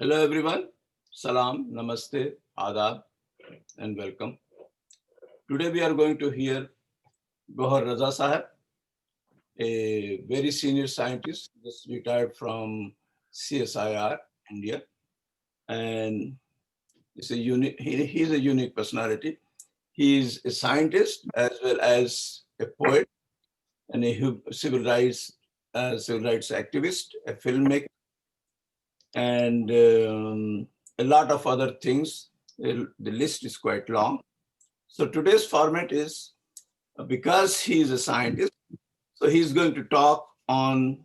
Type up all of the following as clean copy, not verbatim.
Hello everyone, Salam, Namaste, Adab and welcome. Today we are going to hear Gohar Raza Sahab, a very senior scientist, just retired from CSIR, India, and he's a unique personality. He's a scientist as well as a poet and a civil rights activist, a filmmaker, and a lot of other things. The list is quite long. So today's format is because he is a scientist, so he's going to talk on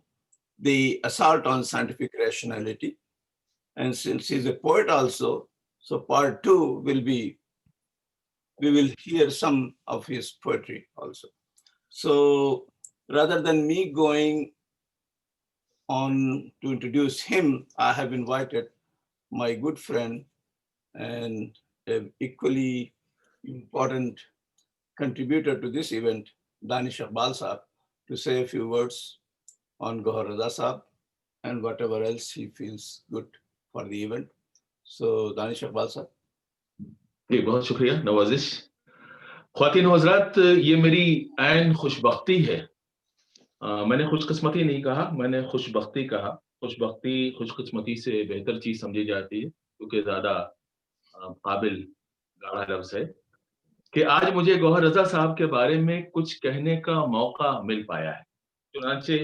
the assault on scientific rationality. And since he's a poet also, so part two will be, we will hear some of his poetry also. So rather than me going on to introduce him, I have invited my good friend and an equally important contributor to this event, Danish Iqbal Saab, to say a few words on Gohar Raza Saab and whatever else he feels good for the event. So Danish Iqbal Saab. जी बहुत शुक्रिया नवाजिश। ख्वातीन हज़रात, ये मेरी ऐन खुशबख्ती है। मैंने खुशकिस्मती नहीं कहा, मैंने खुशबख्ती कहा। खुशबख्ती खुशकिस्मती से बेहतर चीज़ समझी जाती है क्योंकि ज़्यादा काबिल गाढ़ा लफ्ज़ है कि आज मुझे गौहर रज़ा साहब के बारे में कुछ कहने का मौका मिल पाया है। चुनांचे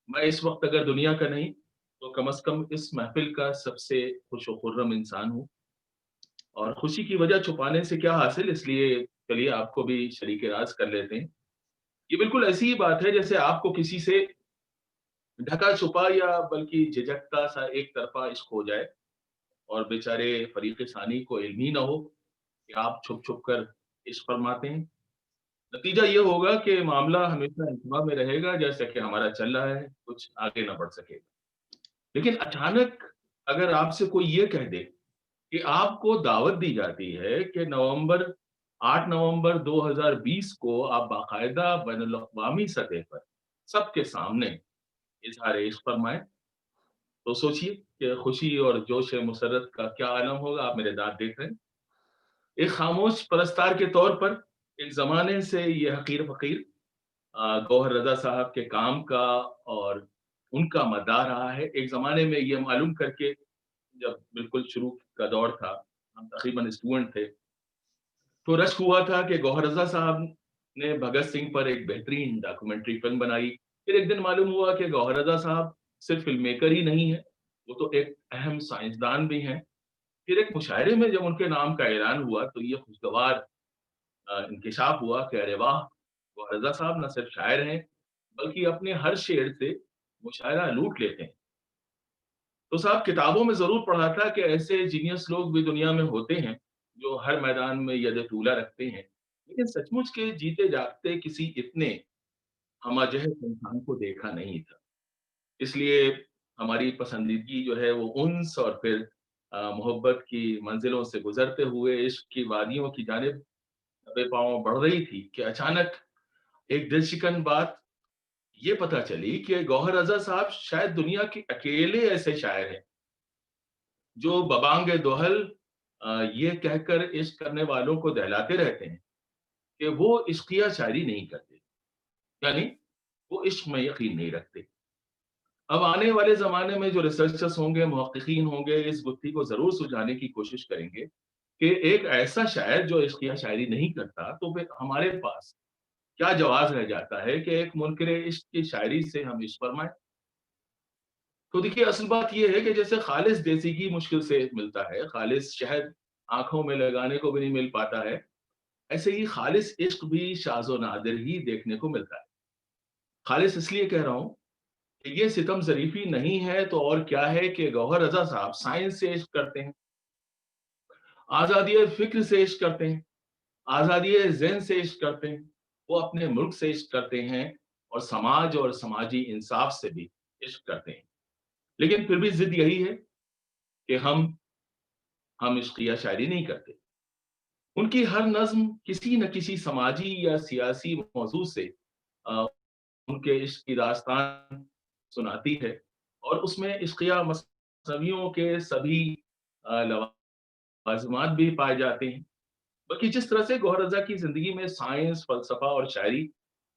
मैं इस वक़्त अगर दुनिया का नहीं तो कम से कम इस महफ़िल का सबसे खुश व खुर्रम इंसान हूँ। और खुशी की वजह छुपाने से क्या हासिल, इसलिए चलिए आपको भी शरीके राज़ कर लेते हैं। ये बिल्कुल ऐसी ही बात है जैसे आपको किसी से ढका-छुपा या बल्कि झिझकता सा एक तरफ़ा इश्क हो जाए और बेचारे फ़रीक़े सानी को इल्म ही ना हो कि आप छुप-छुप कर इश्क फ़रमाते हैं। नतीजा ये होगा कि मामला हमेशा इंतहा में रहेगा जैसा कि हमारा चल रहा है, कुछ आगे ना बढ़ सकेगा। लेकिन अचानक अगर आपसे कोई ये कह दे कि आपको दावत दी जाती है कि 8 नवंबर 2020 को आप बाकायदा बैनुल-अक़वामी सतह पर सबके सामने इज़हार-ए-इश्क फरमाएँ, तो सोचिए कि खुशी और जोश-ए-मुसर्रत का क्या आलम होगा। आप मेरे दाँत देख रहे हैं। एक खामोश परस्तार के तौर पर एक ज़माने से ये हक़ीर-फ़क़ीर गौहर रज़ा साहब के काम का और उनका मदार रहा है। एक ज़माने में ये मालूम करके जब बिल्कुल शुरू का दौर था, हम तक़रीबन स्टूडेंट थे, तो रश्क हुआ था कि गौहर रज़ा साहब ने भगत सिंह पर एक बेहतरीन डॉक्यूमेंट्री फ़िल्म बनाई। फिर एक दिन मालूम हुआ कि गौहर रज़ा साहब सिर्फ़ फ़िल्म मेकर ही नहीं हैं, वो तो एक अहम साइंसदान भी हैं। फिर एक मुशायरे में जब उनके नाम का ऐलान हुआ, तो ये खुशगवार इंकिशाफ़ हुआ कि अरे वाह! गौहर रज़ा साहब न सिर्फ़ शायर हैं, बल्कि अपने हर शेर से मुशायरा लूट लेते हैं। तो साहब किताबों में ज़रूर पढ़ा था कि ऐसे जीनियस लोग भी दुनिया में होते हैं, जो हर मैदान में यद-ए-तूला रखते हैं। लेकिन सचमुच के जीते-जागते किसी इतने हमजहत इंसान को देखा नहीं था। इसलिए हमारी पसंदीदगी जो है वो उन्स और फिर मोहब्बत की मंज़िलों से गुज़रते हुए इश्क की वादियों की जानिब बेपाँव बढ़ रही थी कि अचानक एक दिलशिकन बात ये पता चली कि गौहर रज़ा साहब शायद दुनिया के अकेले ऐसे शायर हैं, जो बबांग-ए-दोहल ये कहकर इश्क करने वालों को दहलाते रहते हैं कि वो इश्किया शायरी नहीं करते, यानी वो इश्क में यकीन नहीं रखते। अब आने वाले ज़माने में जो रिसर्चर्स होंगे, मुहक्किकीन होंगे, इस गुत्थी को ज़रूर सुलझाने की कोशिश करेंगे कि एक ऐसा शायर जो इश्किया शायरी नहीं करता, तो फिर हमारे पास क्या जवाज़ रह जाता है कि एक मुनकिर इश्क की शायरी से हम इश्क फरमाएँ। तो देखिए असल बात ये है कि जैसे खालिस देसी घी मुश्किल से मिलता है, खालिस शहद आँखों में लगाने को भी नहीं मिल पाता है, ऐसे ही खालिस इश्क भी शाज़-ओ नादिर ही देखने को मिलता है। खालिस इसलिए कह रहा हूँ कि ये सितम ज़रीफ़ी नहीं है तो और क्या है कि गौहर रज़ा साहब साइंस से इश्क करते हैं, आज़ादी-ए-फ़िक्र से इश्क करते हैं, आज़ादी-ए-ज़हन से इश्क करते हैं, वो अपने मुल्क से इश्क करते हैं और समाज और समाजी इंसाफ से भी इश्क करते हैं। लेकिन फिर भी ज़िद यही है कि हम इश्क़िया शायरी नहीं करते। उनकी हर नज़्म किसी न किसी समाजी या सियासी मौज़ू से अ, उनके इश्क की दास्तान सुनाती है और उसमें इश्क़िया सवियों के सभी लवाज़िमात भी पाए जाते हैं। बल्कि जिस तरह से गौहर रज़ा की ज़िंदगी में साइंस, फ़लसफ़ा और शायरी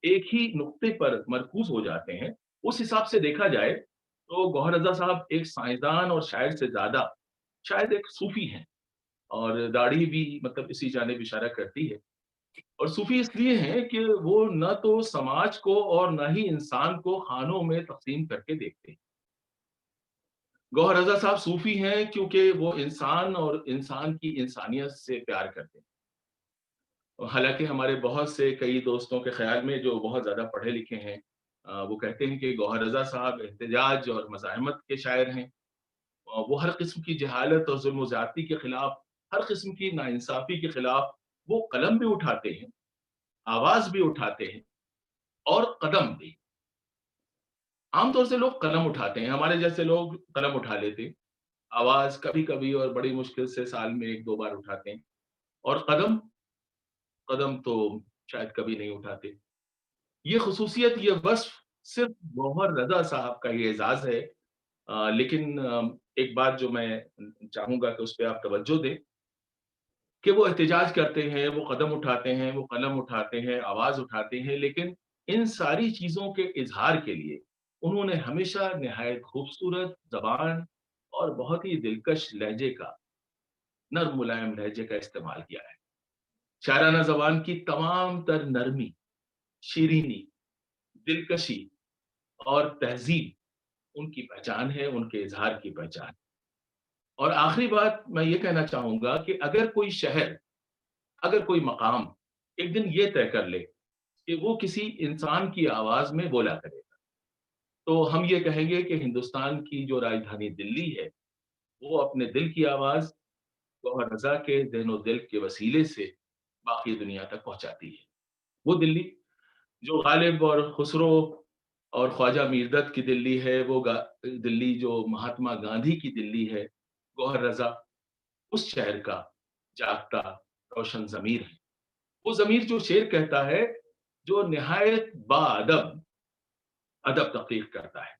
एक ही नुक्ते पर मरकूज़ हो जाते हैं, उस हिसाब से देखा जाए तो गौहर रज़ा साहब एक साइंसदान और शायर से ज़्यादा शायद एक सूफ़ी हैं और दाढ़ी भी मतलब इसी जानिब इशारा करती है। और सूफ़ी इसलिए हैं कि वो ना तो समाज को और ना ही इंसान को खानों में तक़सीम करके देखते हैं। गौहर रज़ा साहब सूफ़ी हैं क्योंकि वो इंसान और इंसान की इंसानियत से प्यार करते हैं। हालाँकि हमारे बहुत से कई दोस्तों के ख़्याल में जो बहुत ज़्यादा पढ़े लिखे हैं वो कहते हैं कि गौहर रज़ा साहब एहतिजाज और मज़ाहमत के शायर हैं। वो हर किस्म की जहालत और ज़ुल्म ज़्यादती के खिलाफ, हर किस्म की नाइंसाफ़ी के खिलाफ वो कलम भी उठाते हैं, आवाज़ भी उठाते हैं और कदम भी। आम तौर से लोग कलम उठाते हैं, हमारे जैसे लोग कलम उठा लेते हैं, आवाज़ कभी-कभी और बड़ी मुश्किल से साल में 1-2 बार उठाते हैं और कदम, कदम तो शायद कभी नहीं उठाते। ये ख़ुसूसियत, ये वस्फ़ सिर्फ़ गौहर रज़ा साहब का ही एज़ाज़ है। लेकिन एक बात जो मैं चाहूँगा कि उस पे आप तवज्जो दें कि वो एहतिजाज करते हैं, वो कदम उठाते हैं, वो कलम उठाते हैं, आवाज़ उठाते हैं, लेकिन इन सारी चीज़ों के इज़हार के लिए उन्होंने हमेशा निहायत खूबसूरत ज़बान और बहुत ही दिलकश लहज़े का, नर्म मुलायम लहज़े का इस्तेमाल किया है। शायराना ज़बान की तमाम तर नरमी, शीरीनी, दिलकशी और तहज़ीब उनकी पहचान है, उनके इज़हार की पहचान। और आखिरी बात मैं ये कहना चाहूँगा कि अगर कोई शहर, अगर कोई मकाम एक दिन ये तय कर ले कि वो किसी इंसान की आवाज़ में बोला करेगा, तो हम ये कहेंगे कि हिंदुस्तान की जो राजधानी दिल्ली है, वो अपने दिल की आवाज़ गौहर रज़ा के देनो-दिल के वसीले से बाकी दुनिया तक पहुँचाती है। वो दिल्ली जो गालिब और खुसरो और ख्वाजा मीरदत की दिल्ली है, वो दिल्ली जो महात्मा गांधी की दिल्ली है, गौहर रज़ा उस शहर का जागता रोशन ज़मीर है। वो ज़मीर जो शेर कहता है, जो निहायत बाअदब अदब तक़रीर करता है।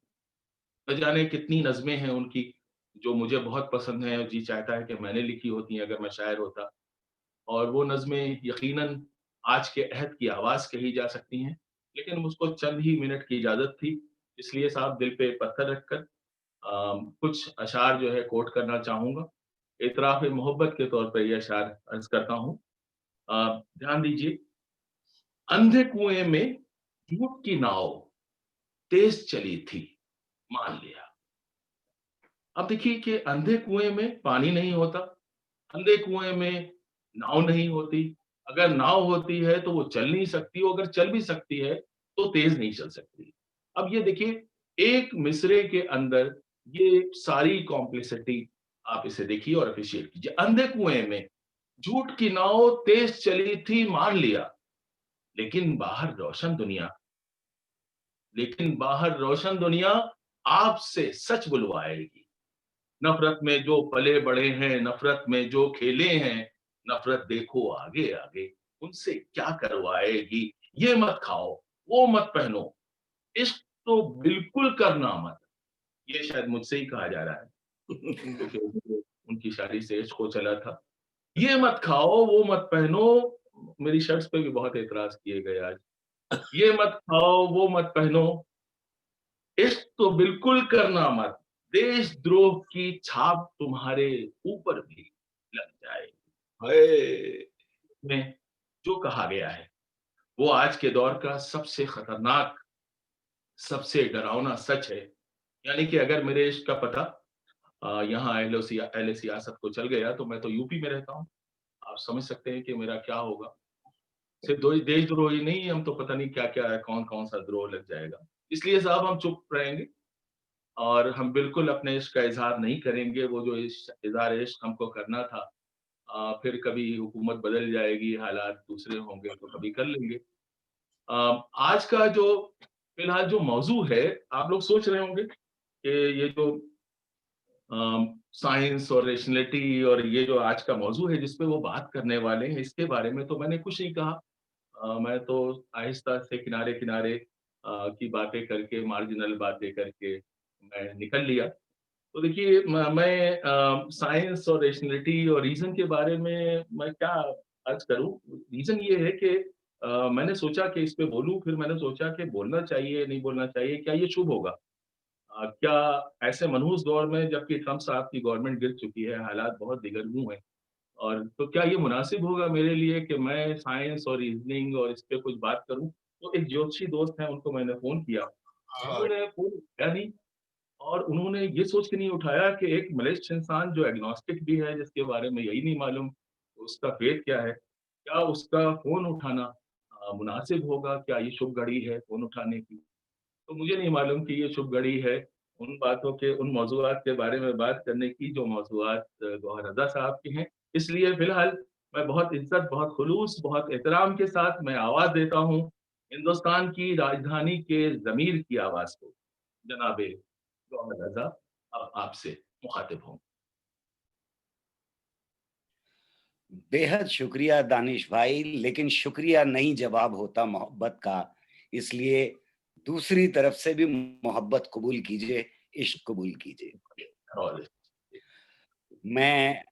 न जाने कितनी नज़्में हैं उनकी, जो मुझे बहुत पसंद हैं और जी चाहता है कि मैंने लिखी होती अगर मैं शायर होता। और वो नज़्में यकीनन आज के अहद की आवाज़ कही जा सकती हैं, लेकिन मुझको चंद ही मिनट की इजाज़त थी, इसलिए साहब दिल पे पत्थर रखकर कुछ अशार जो है कोट करना चाहूँगा। इतराफ़ मोहब्बत के तौर पे ये अशार अर्ज़ करता हूँ। ध्यान दीजिए, अंधे कुएँ में झूठ की नाव तेज़ चली थी, मान लिया। अब देखिए कि अंधे कुएँ में पानी नहीं होता, अंधे कुएँ में नाव नहीं होती, अगर नाव होती है तो वो चल नहीं सकती, और अगर चल भी सकती है तो तेज़ नहीं चल सकती। अब ये देखिए, एक मिसरे के अंदर ये सारी कॉम्प्लेक्सिटी आप इसे देखिए और एप्रिशिएट कीजिए। अंधे कुएँ में झूठ की नाव तेज़ चली थी, मान लिया, लेकिन बाहर रोशन दुनिया, लेकिन बाहर रोशन दुनिया आपसे सच बुलवाएगी। नफ़रत में जो पले बड़े हैं, नफ़रत में जो खेले हैं, नफ़रत देखो आगे आगे, उनसे क्या करवाएगी। ये मत खाओ, वो मत पहनो, इश्क तो बिल्कुल करना मत। ये शायद मुझसे ही कहा जा रहा है, क्योंकि उनकी शादी से इश्क हो चला था। ये मत खाओ, वो मत पहनो, मेरी शर्ट्स पे भी बहुत एतराज़ किए गए आज। ये मत खाओ, वो मत पहनो, इश्क तो बिल्कुल करना मत, देशद्रोह की छाप तुम्हारे ऊपर भी लग जाएगी। हाय! में जो कहा गया है, वो आज के दौर का सबसे खतरनाक, सबसे डरावना सच है। यानी कि अगर मेरे इश्क का पता यहाँ अहले सियासत को चल गया, तो मैं तो यूपी में रहता हूँ। आप समझ सकते हैं कि मेरा क्या होगा। सिर्फ दो देशद्रोह ही नहीं, हम तो पता नहीं क्या-क्या है, कौन-कौन सा द्रोह लग जाएगा। इसलिए साहब हम चुप रहेंगे और हम बिल्कुल अपने इश्क का इज़हार नहीं करेंगे। वो जो इज़हार इश्क हमको करना था, फिर कभी हुकूमत बदल जाएगी, हालात दूसरे होंगे तो कभी कर लेंगे। आज का जो फिलहाल जो मौज़ू है, आप लोग सोच रहे होंगे कि ये जो साइंस और रेशनैलिटी और ये जो आज का मौज़ू है जिस पे वो बात करने वाले हैं, इसके बारे में तो मैंने कुछ नहीं कहा। मैं तो आहिस्ता से किनारे-किनारे की बातें करके, मार्जिनल बातें करके मैं निकल लिया। तो देखिए मैं साइंस और रैशनैलिटी और रीज़न के बारे में मैं क्या अर्ज़ करूँ? रीज़न ये है कि मैंने सोचा कि इस पे बोलूँ, फिर मैंने सोचा कि बोलना चाहिए, नहीं बोलना चाहिए, क्या ये शुभ होगा? क्या ऐसे मनहूस दौर में जबकि ट्रम्प साहब की गवर्नमेंट गिर चुकी है, हालात बहुत दिगरगू हैं और तो क्या ये मुनासिब होगा मेरे लिए कि मैं साइंस और रीज़निंग और इस पे कुछ बात करूँ? तो एक ज्योतिषी दोस्त हैं, उनको मैंने फ़ोन किया। उन्होंने फ़ोन उठाया नहीं और उन्होंने ये सोच के नहीं उठाया कि एक मलेच्छ इंसान जो एग्नोस्टिक भी है, जिसके बारे में यही नहीं मालूम उसका फ़ेथ क्या है, क्या उसका फ़ोन उठाना मुनासिब होगा? क्या ये शुभ घड़ी है फ़ोन उठाने की? तो मुझे नहीं मालूम कि ये शुभ घड़ी है उन बातों के, उन मौज़ूआत के बारे में बात करने की जो मौज़ूआत गौहर रज़ा साहब के हैं। इसलिए फ़िलहाल मैं बहुत इज़्ज़त, बहुत खुलूस, बहुत एहतराम के साथ मैं आवाज़ देता हूँ, हिंदुस्तान की राजधानी के ज़मीर की आवाज़ को, जनाबे गौहर रज़ा अब आपसे मुख़ातिब हूँ। बेहद शुक्रिया दानिश भाई, लेकिन शुक्रिया नहीं जवाब होता मोहब्बत का, इसलिए दूसरी तरफ से भी मोहब्बत कबूल कीजिए, इश्क कबूल कीजिए। और मैं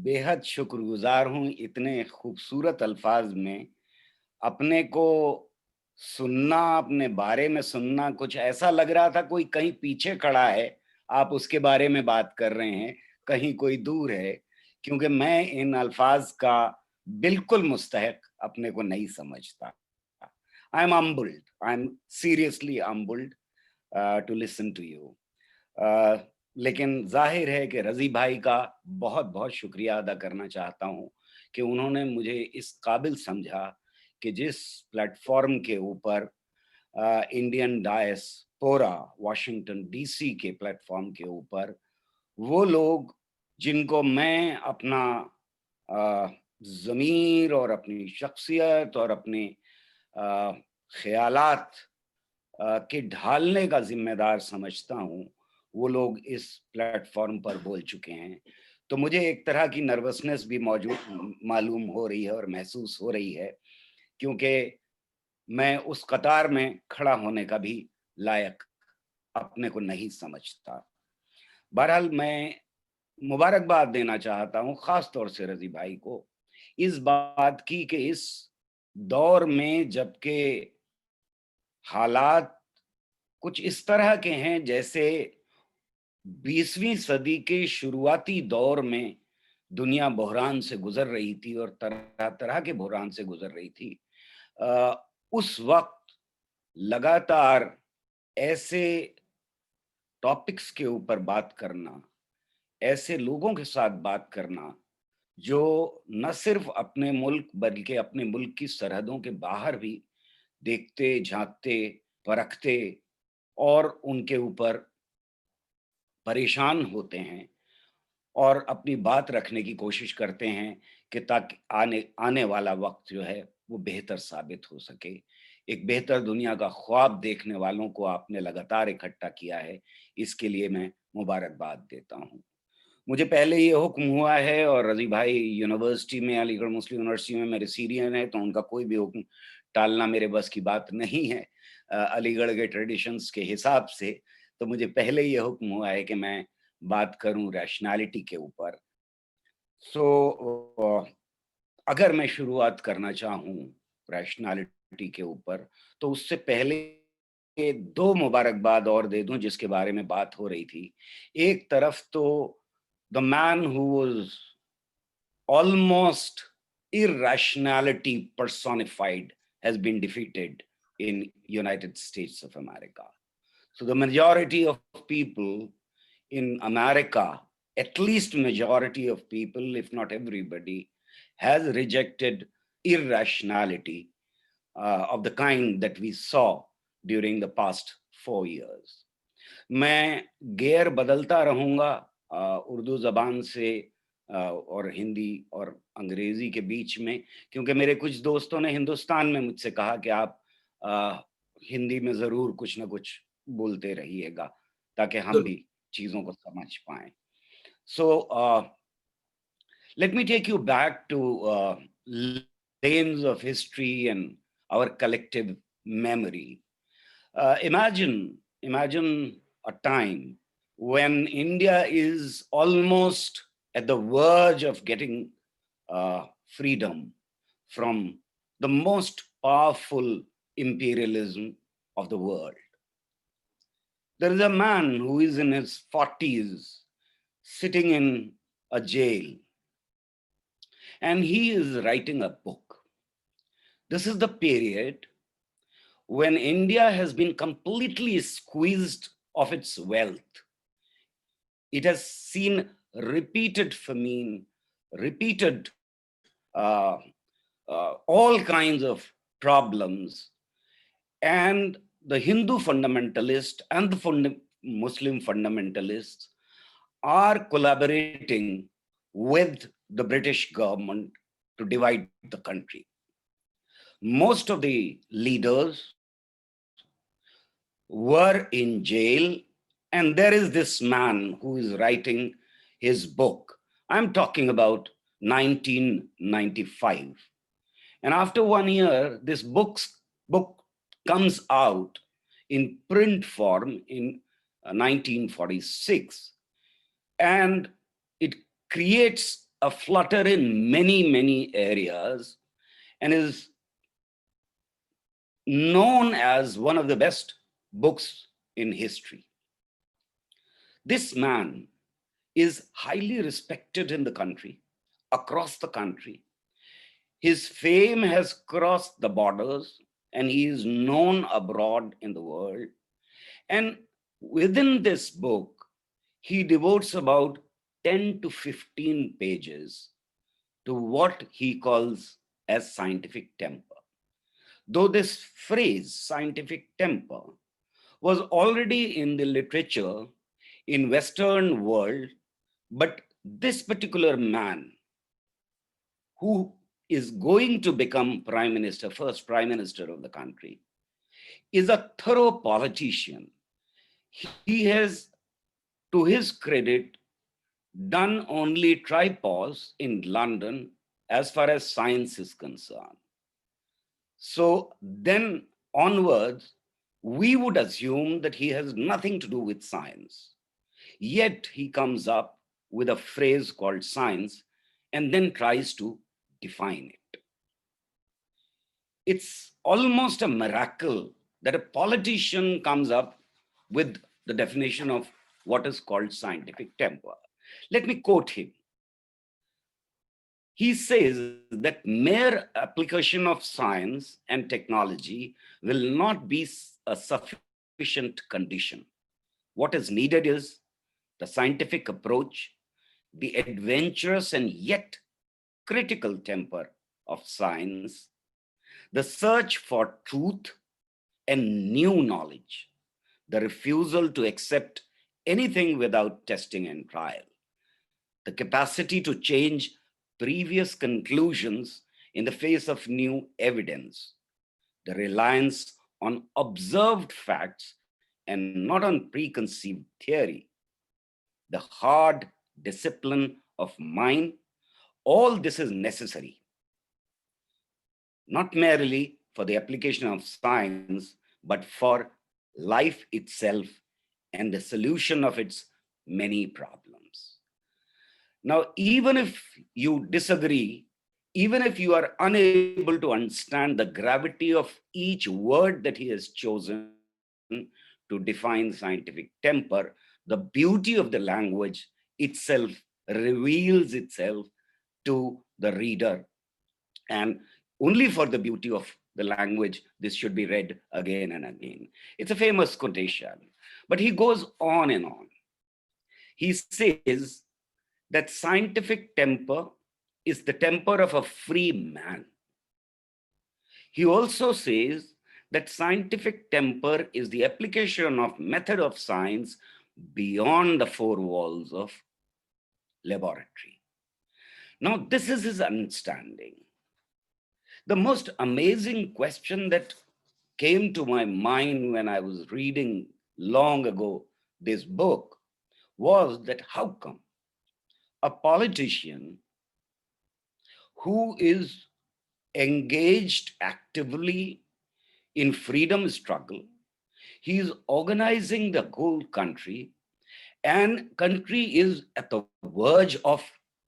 बेहद शुक्रगुजार हूँ इतने खूबसूरत अल्फाज में अपने को सुनना, अपने बारे में सुनना, कुछ ऐसा लग रहा था कोई कहीं पीछे खड़ा है, आप उसके बारे में बात कर रहे हैं, कहीं कोई दूर है, क्योंकि मैं इन अल्फाज का बिल्कुल मुस्तहिक अपने को नहीं समझता। I am humbled, I am seriously humbled to listen to you. लेकिन जाहिर है कि रजी भाई का बहुत बहुत शुक्रिया अदा करना चाहता हूँ कि उन्होंने मुझे इस काबिल समझा कि जिस प्लेटफॉर्म के ऊपर इंडियन डायस्पोरा वॉशिंगटन डीसी के प्लेटफॉर्म के ऊपर वो लोग जिनको मैं अपना ज़मीर और अपनी शख्सियत और अपने ख्यालात के ढालने का जिम्मेदार समझता हूँ, वो लोग इस प्लेटफॉर्म पर बोल चुके हैं। तो मुझे एक तरह की नर्वसनेस भी मौजूद मालूम हो रही है और महसूस हो रही है, क्योंकि मैं उस कतार में खड़ा होने का भी लायक अपने को नहीं समझता। बहरहाल मैं मुबारकबाद देना चाहता हूँ खास तौर से रजी भाई को इस बात की कि इस दौर में जबकि हालात कुछ इस तरह के हैं जैसे 20वीं सदी के शुरुआती दौर में दुनिया बहरान से गुजर रही थी और तरह तरह के बहरान से गुजर रही थी। उस वक्त लगातार ऐसे टॉपिक्स के ऊपर बात करना, ऐसे लोगों के साथ बात करना जो न सिर्फ अपने मुल्क बल्कि अपने मुल्क की सरहदों के बाहर भी देखते, झांकते, परखते और उनके ऊपर परेशान होते हैं और अपनी बात रखने की कोशिश करते हैं कि ताकि आने आने वाला वक्त जो है वो बेहतर साबित हो सके। एक बेहतर दुनिया का ख्वाब देखने वालों को आपने लगातार इकट्ठा किया है, इसके लिए मैं मुबारकबाद देता हूँ। मुझे पहले ये हुक्म हुआ है और रज़ी भाई यूनिवर्सिटी में, अलीगढ़ मुस्लिम यूनिवर्सिटी में मेरे सीनियर हैं, तो उनका कोई भी हुक्म टालना मेरे बस की बात नहीं है। अलीगढ़ के ट्रेडिशंस के हिसाब से, तो मुझे पहले ये हुक्म हुआ है कि मैं बात करूँ रैशनैलिटी के ऊपर। अगर मैं शुरुआत करना चाहूँ रैशनैलिटी के ऊपर, तो उससे पहले ये 2 मुबारकबाद और दे दूँ जिसके बारे में बात हो रही थी। एक तरफ तो the man who was almost irrationality personified has been defeated in United States of America. So the majority of people in America, at least majority of people, if not everybody, has rejected irrationality of the kind that we saw during the past 4 years. मैं gear बदलता रहूंगा उर्दू जबान से और हिंदी और अंग्रेजी के बीच में, क्योंकि मेरे कुछ दोस्तों ने हिंदुस्तान में मुझसे कहा कि आप हिंदी में जरूर कुछ ना कुछ बोलते रहिएगा ताकि हम भी चीजों को समझ पाएं। सो let me take you back to lanes of history and our collective memory. Imagine a time when India is almost at the verge of getting freedom from the most powerful imperialism of the world. There is a man who is in his 40s sitting in a jail, and he is writing a book. This is the period when India has been completely squeezed of its wealth. It has seen repeated famine, repeated all kinds of problems. And the Hindu fundamentalist and the Muslim fundamentalists are collaborating with the British government to divide the country. Most of the leaders were in jail, and there is this man who is writing his book. I'm talking about 1995. And after 1 year, this book comes out in print form in 1946. And it creates a flutter in many, many areas and is known as one of the best books in history. This man is highly respected in the country, across the country. His fame has crossed the borders and he is known abroad in the world. And within this book, he devotes about 10 to 15 pages to what he calls as scientific temper. Though this phrase, scientific temper, was already in the literature in Western world, but this particular man who is going to become prime minister, first prime minister of the country, is a thorough politician. He has, to his credit, done only tripos in London as far as science is concerned. So then onwards, we would assume that he has nothing to do with science. Yet he comes up with a phrase called science and then tries to define it. It's almost a miracle that a politician comes up with the definition of what is called scientific temper. Let me quote him. He says that mere application of science and technology will not be a sufficient condition. What is needed is the scientific approach, the adventurous and yet critical temper of science, the search for truth and new knowledge, the refusal to accept anything without testing and trial, the capacity to change previous conclusions in the face of new evidence, the reliance on observed facts and not on preconceived theory, the hard discipline of mind. All this is necessary, not merely for the application of science, but for life itself and the solution of its many problems. Now, even if you disagree, even if you are unable to understand the gravity of each word that he has chosen to define scientific temper, the beauty of the language itself reveals itself to the reader. And only for the beauty of the language, this should be read again and again. It's a famous quotation, but he goes on and on. He says that scientific temper is the temper of a free man. He also says that scientific temper is the application of method of science beyond the four walls of laboratory. Now, this is his understanding. The most amazing question that came to my mind when I was reading long ago this book was that how come a politician who is engaged actively in freedom struggle, he is organizing the whole country, and country is at the verge of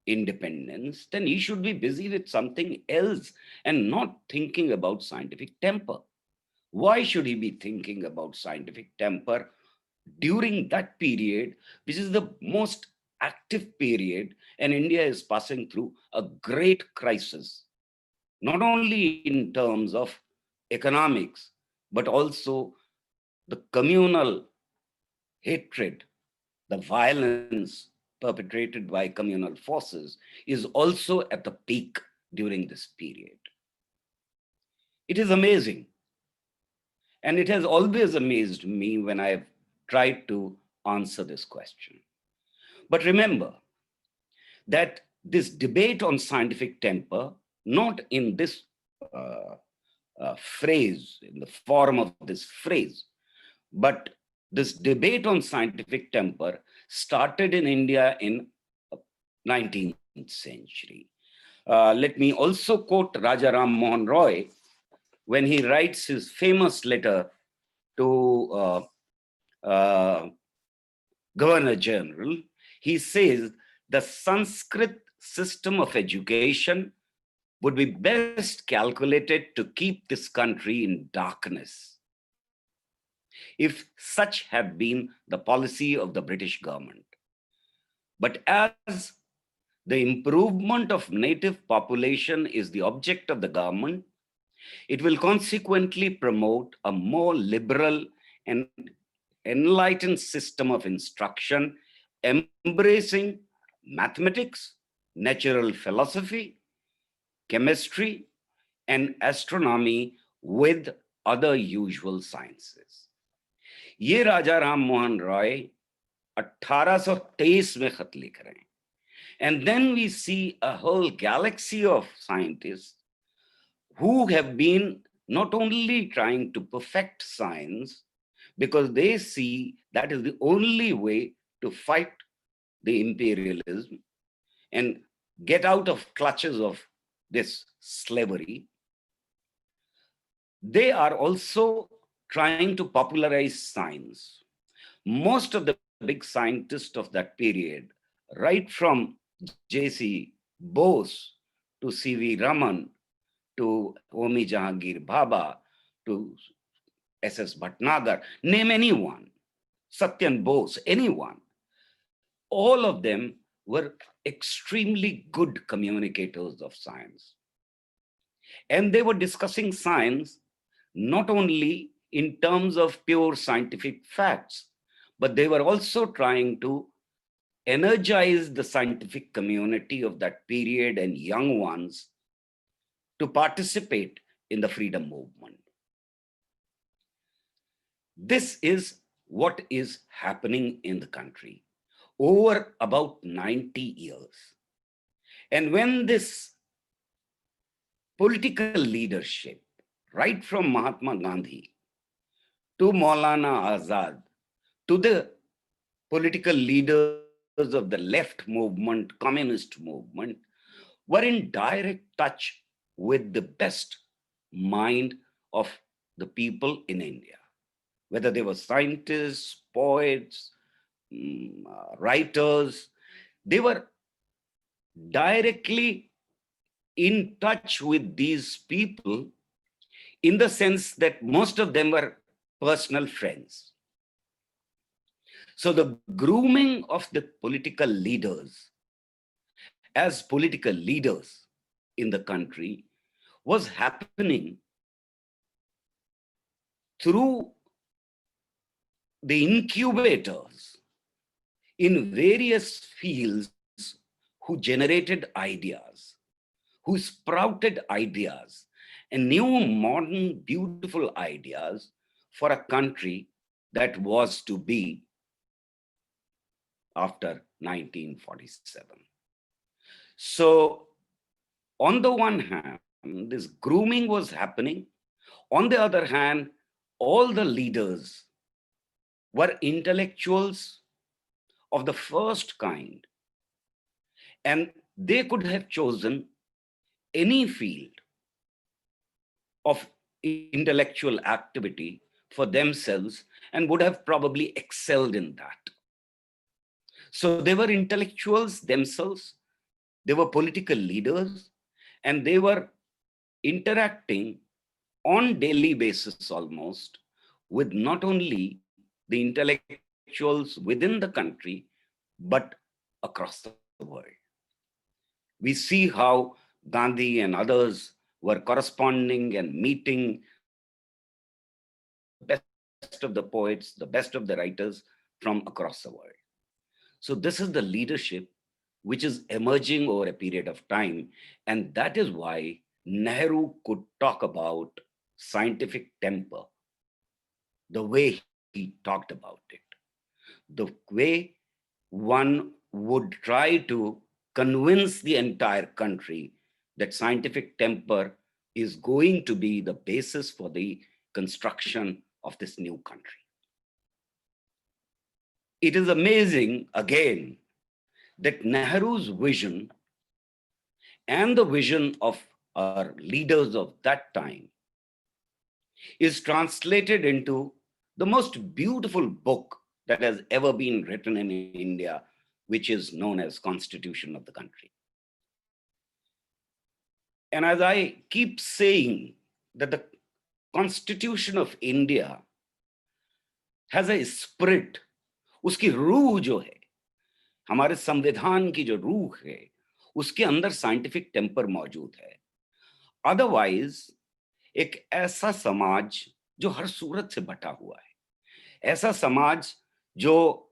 independence, then he should be busy with something else and not thinking about scientific temper. Why should he be thinking about scientific temper during that period, which is the most active period, and India is passing through a great crisis, not only in terms of economics, but also the communal hatred, the violence perpetrated by communal forces is also at the peak during this period. It is amazing. And it has always amazed me when I've tried to answer this question. But remember that this debate on scientific temper, not in this phrase, in the form of this phrase, but this debate on scientific temper started in India in 19th century. Let me also quote Raja Ram Mohan Roy when he writes his famous letter to Governor General. He says the Sanskrit system of education would be best calculated to keep this country in darkness, if such had been the policy of the British government. But as the improvement of native population is the object of the government, it will consequently promote a more liberal and enlightened system of instruction, embracing mathematics, natural philosophy, chemistry, and astronomy with other usual sciences. ये राजा राम मोहन रॉय 1823 में खत लिख रहे हैं. And then we see a whole galaxy of scientists who have been not only trying to perfect science, because they see that is the only way to fight the imperialism and get out of clutches of this slavery. They are also trying to popularize science. Most of the big scientists of that period, right from J.C. Bose to C.V. Raman, to Homi Jahangir Bhabha, to S.S. Bhatnagar, name anyone, Satyan Bose, anyone. All of them were extremely good communicators of science. And they were discussing science not only in terms of pure scientific facts, but they were also trying to energize the scientific community of that period and young ones to participate in the freedom movement. This is what is happening in the country over about 90 years. And when this political leadership, right from Mahatma Gandhi to Maulana Azad, to the political leaders of the left movement, communist movement, were in direct touch with the best mind of the people in India, whether they were scientists, poets, writers, they were directly in touch with these people in the sense that most of them were personal friends. So the grooming of the political leaders as political leaders in the country was happening through the incubators in various fields who generated ideas, who sprouted ideas and new, modern, beautiful ideas for a country that was to be after 1947. So on the one hand, this grooming was happening. On the other hand, all the leaders were intellectuals of the first kind, and they could have chosen any field of intellectual activity for themselves and would have probably excelled in that. So they were intellectuals themselves, they were political leaders, and they were interacting on daily basis almost with not only the intellectuals within the country, but across the world. We see how Gandhi and others were corresponding and meeting the best of the poets, the best of the writers from across the world. So this is the leadership which is emerging over a period of time. And that is why Nehru could talk about scientific temper the way he talked about it, the way one would try to convince the entire country that scientific temper is going to be the basis for the construction of this new country. It is amazing, again, that Nehru's vision and the vision of our leaders of that time is translated into the most beautiful book that has ever been written in India, which is known as Constitution of the country. And as I keep saying that the Constitution of India has a spirit, उसकी रूह जो है, हमारे संविधान की जो रूह है, उसके अंदर साइंटिफिक टेम्पर मौजूद है. अदरवाइज एक ऐसा समाज जो हर सूरत से बटा हुआ है, ऐसा समाज जो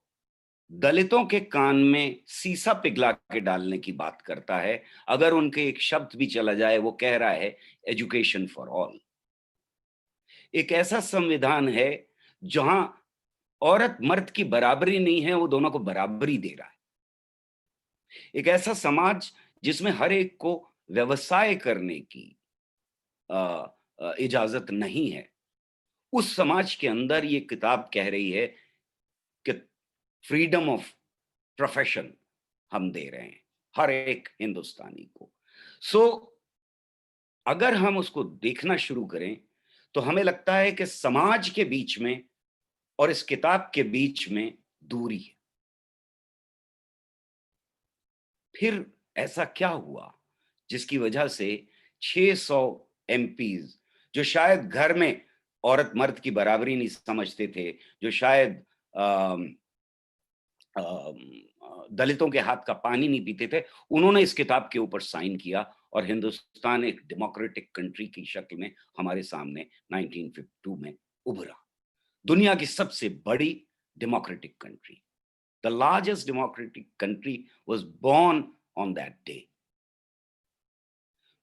दलितों के कान में सीसा पिघला के डालने की बात करता है, अगर उनके एक शब्द भी चला जाए वो कह रहा है एजुकेशन फॉर ऑल. एक ऐसा संविधान है जहां औरत मर्द की बराबरी नहीं है, वो दोनों को बराबरी दे रहा है. एक ऐसा समाज जिसमें हर एक को व्यवसाय करने की इजाजत नहीं है. उस समाज के अंदर ये किताब कह रही है कि फ्रीडम ऑफ प्रोफेशन हम दे रहे हैं हर एक हिंदुस्तानी को. सो अगर हम उसको देखना शुरू करें तो हमें लगता है कि समाज के बीच में और इस किताब के बीच में दूरी है. फिर ऐसा क्या हुआ जिसकी वजह से 600 एमपीज जो शायद घर में औरत मर्द की बराबरी नहीं समझते थे, जो शायद दलितों के हाथ का पानी नहीं पीते थे, उन्होंने इस किताब के ऊपर साइन किया और हिंदुस्तान एक डेमोक्रेटिक कंट्री की शक्ल में हमारे सामने 1952 में उभरा. दुनिया की सबसे बड़ी democratic country, the largest democratic country was born on that day.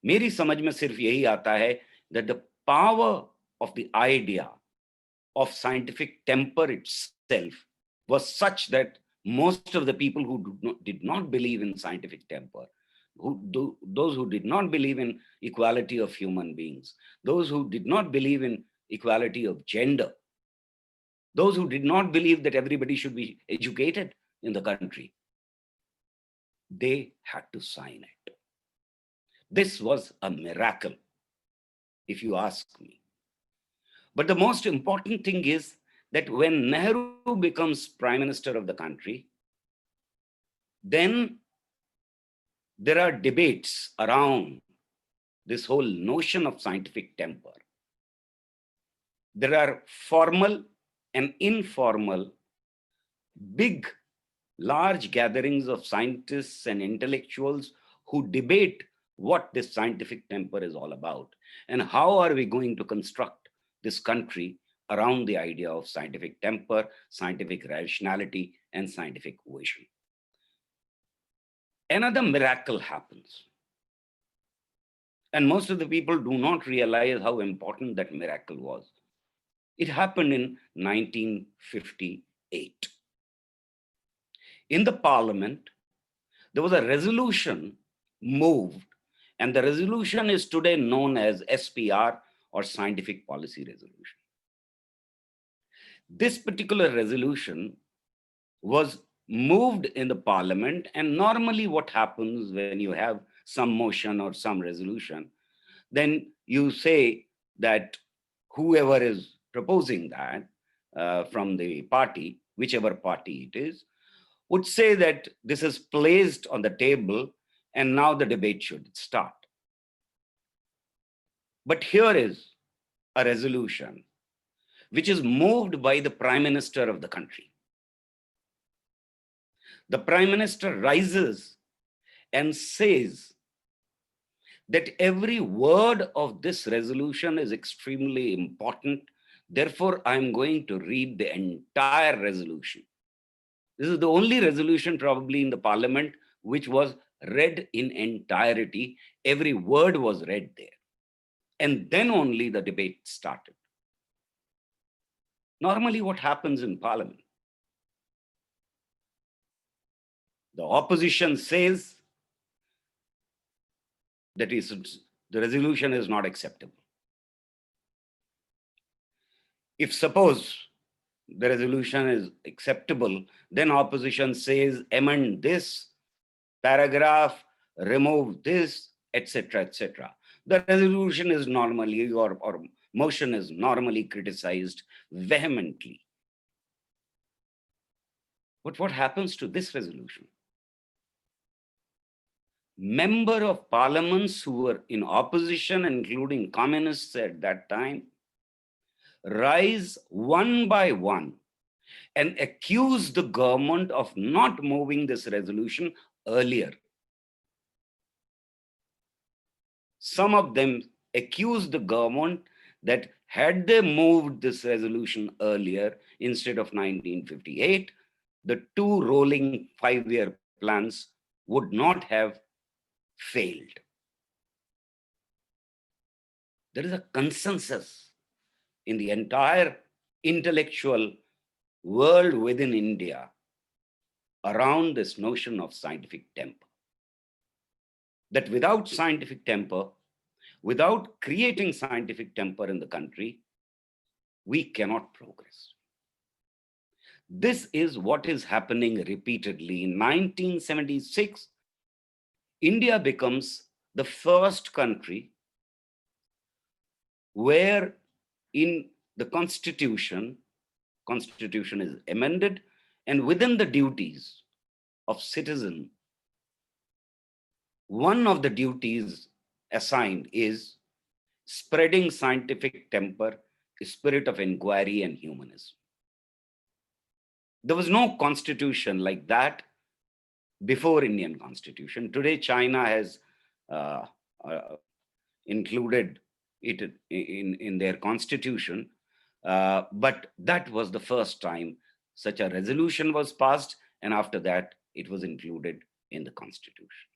मेरी समझ में सिर्फ यही आता है that the power of the idea of scientific temper itself was such that most of the people who did not believe in scientific temper, those who did not believe in equality of human beings, those who did not believe in equality of gender, those who did not believe that everybody should be educated in the country, they had to sign it. This was a miracle, if you ask me. But the most important thing is that when Nehru becomes Prime Minister of the country, then there are debates around this whole notion of scientific temper. There are formal and informal, big, large gatherings of scientists and intellectuals who debate what this scientific temper is all about and how are we going to construct this country around the idea of scientific temper, scientific rationality, and scientific vision. Another miracle happens. And most of the people do not realize how important that miracle was. It happened in 1958. In the parliament, there was a resolution moved, and the resolution is today known as SPR, or Scientific Policy Resolution. This particular resolution was moved in the parliament, and normally what happens when you have some motion or some resolution, then you say that whoever is proposing that from the party, whichever party it is, would say that this is placed on the table and now the debate should start. But here is a resolution which is moved by the Prime Minister of the country. The Prime Minister rises and says that every word of this resolution is extremely important. Therefore, I'm going to read the entire resolution. This is the only resolution probably in the parliament which was read in entirety. Every word was read there. And then only the debate started. Normally, what happens in parliament? The opposition says that the resolution is not acceptable. If suppose the resolution is acceptable, then opposition says amend this paragraph, remove this, etc., etc. The resolution is normally, or motion is normally criticized vehemently. But what happens to this resolution? Member of parliaments who were in opposition, including communists at that time, rise one by one and accuse the government of not moving this resolution earlier. Some of them accuse the government that had they moved this resolution earlier instead of 1958, the two rolling 5-year plans would not have failed. There is a consensus in the entire intellectual world within India around this notion of scientific temper. That without scientific temper, without creating scientific temper in the country, we cannot progress. This is what is happening repeatedly. In 1976, India becomes the first country where in the constitution is amended, and within the duties of citizen, one of the duties assigned is spreading scientific temper, spirit of inquiry and humanism. There was no constitution like that before Indian constitution. Today, China has included it in their constitution, but that was the first time such a resolution was passed, and after that, it was included in the constitution.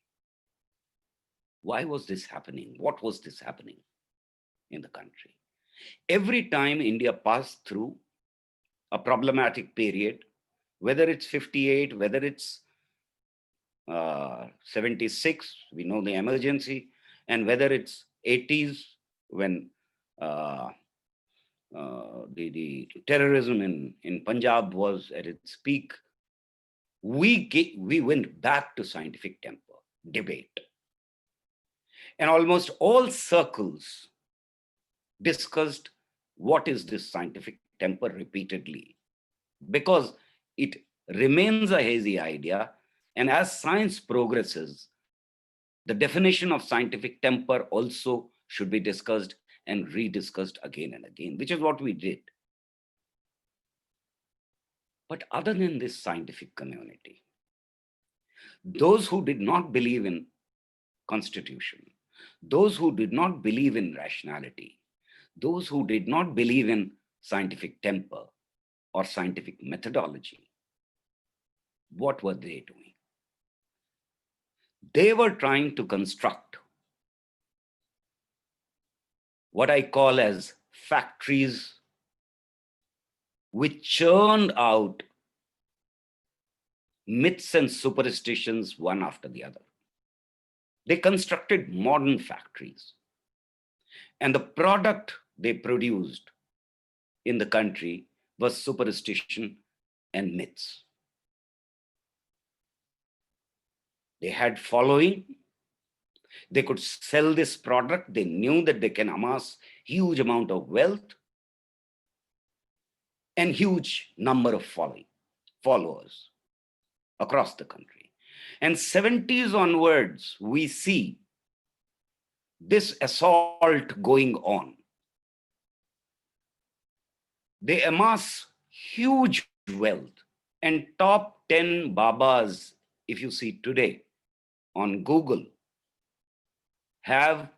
Why was this happening? What was this happening in the country? Every time India passed through a problematic period, whether it's 58, whether it's 76, we know the emergency, and whether it's 80s when the terrorism in Punjab was at its peak, we went back to scientific temper, debate. And almost all circles discussed what is this scientific temper repeatedly, because it remains a hazy idea. And as science progresses, the definition of scientific temper also should be discussed and rediscussed again and again, which is what we did. But other than this scientific community, those who did not believe in constitution, those who did not believe in rationality, those who did not believe in scientific temper or scientific methodology, what were they doing? They were trying to construct what I call as factories which churned out myths and superstitions one after the other. They constructed modern factories, and the product they produced in the country was superstition and myths. They had following. They could sell this product. They knew that they can amass huge amount of wealth and huge number of followers. across the country. And 70s onwards, we see this assault going on. They amass huge wealth, and top 10 Babas, if you see today on Google, have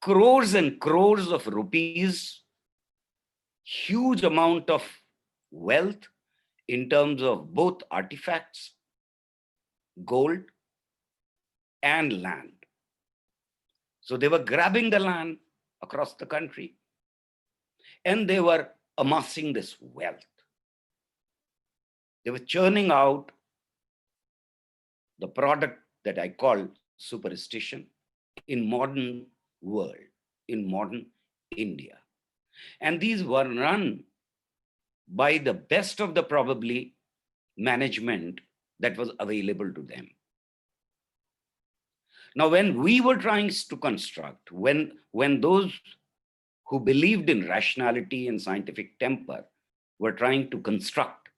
crores and crores of rupees, huge amount of wealth in terms of both artifacts, gold, and land. So they were grabbing the land across the country, and they were amassing this wealth. They were churning out the product that I call superstition in modern world, in modern India. And these were run by the best of the probably management that was available to them. Now, when we were trying to construct, when those who believed in rationality and scientific temper were trying to construct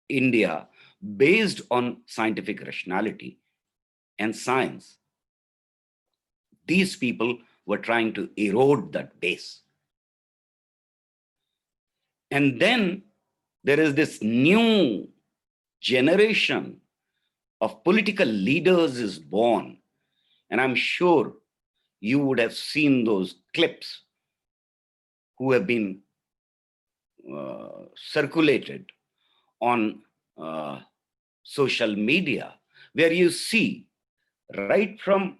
India based on scientific rationality and science, these people were trying to erode that base. And then there is this new generation of political leaders is born. And I'm sure you would have seen those clips who have been circulated on social media, where you see right from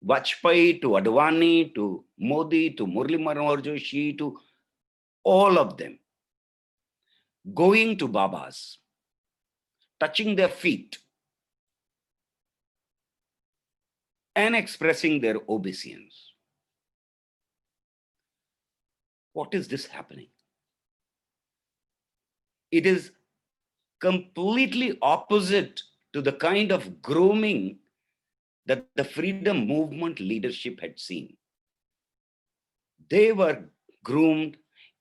Vajpayee to Advani to Modi to Murli Manohar Joshi to all of them going to Babas, touching their feet and expressing their obeisance. What is this happening? It is completely opposite to the kind of grooming that the freedom movement leadership had seen. They were groomed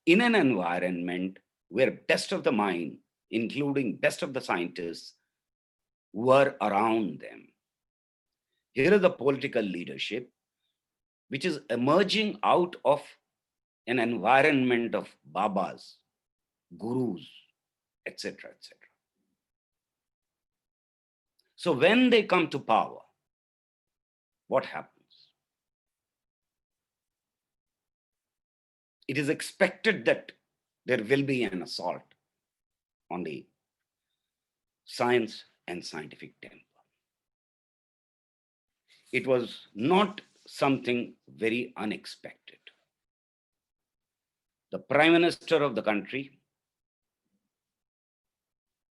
in an environment where best of the mind, including best of the scientists, were around them. Here is the political leadership, which is emerging out of an environment of Babas, gurus, etc., etc. So when they come to power, what happens? It is expected that there will be an assault on the science and scientific temper. It was not something very unexpected. The Prime Minister of the country,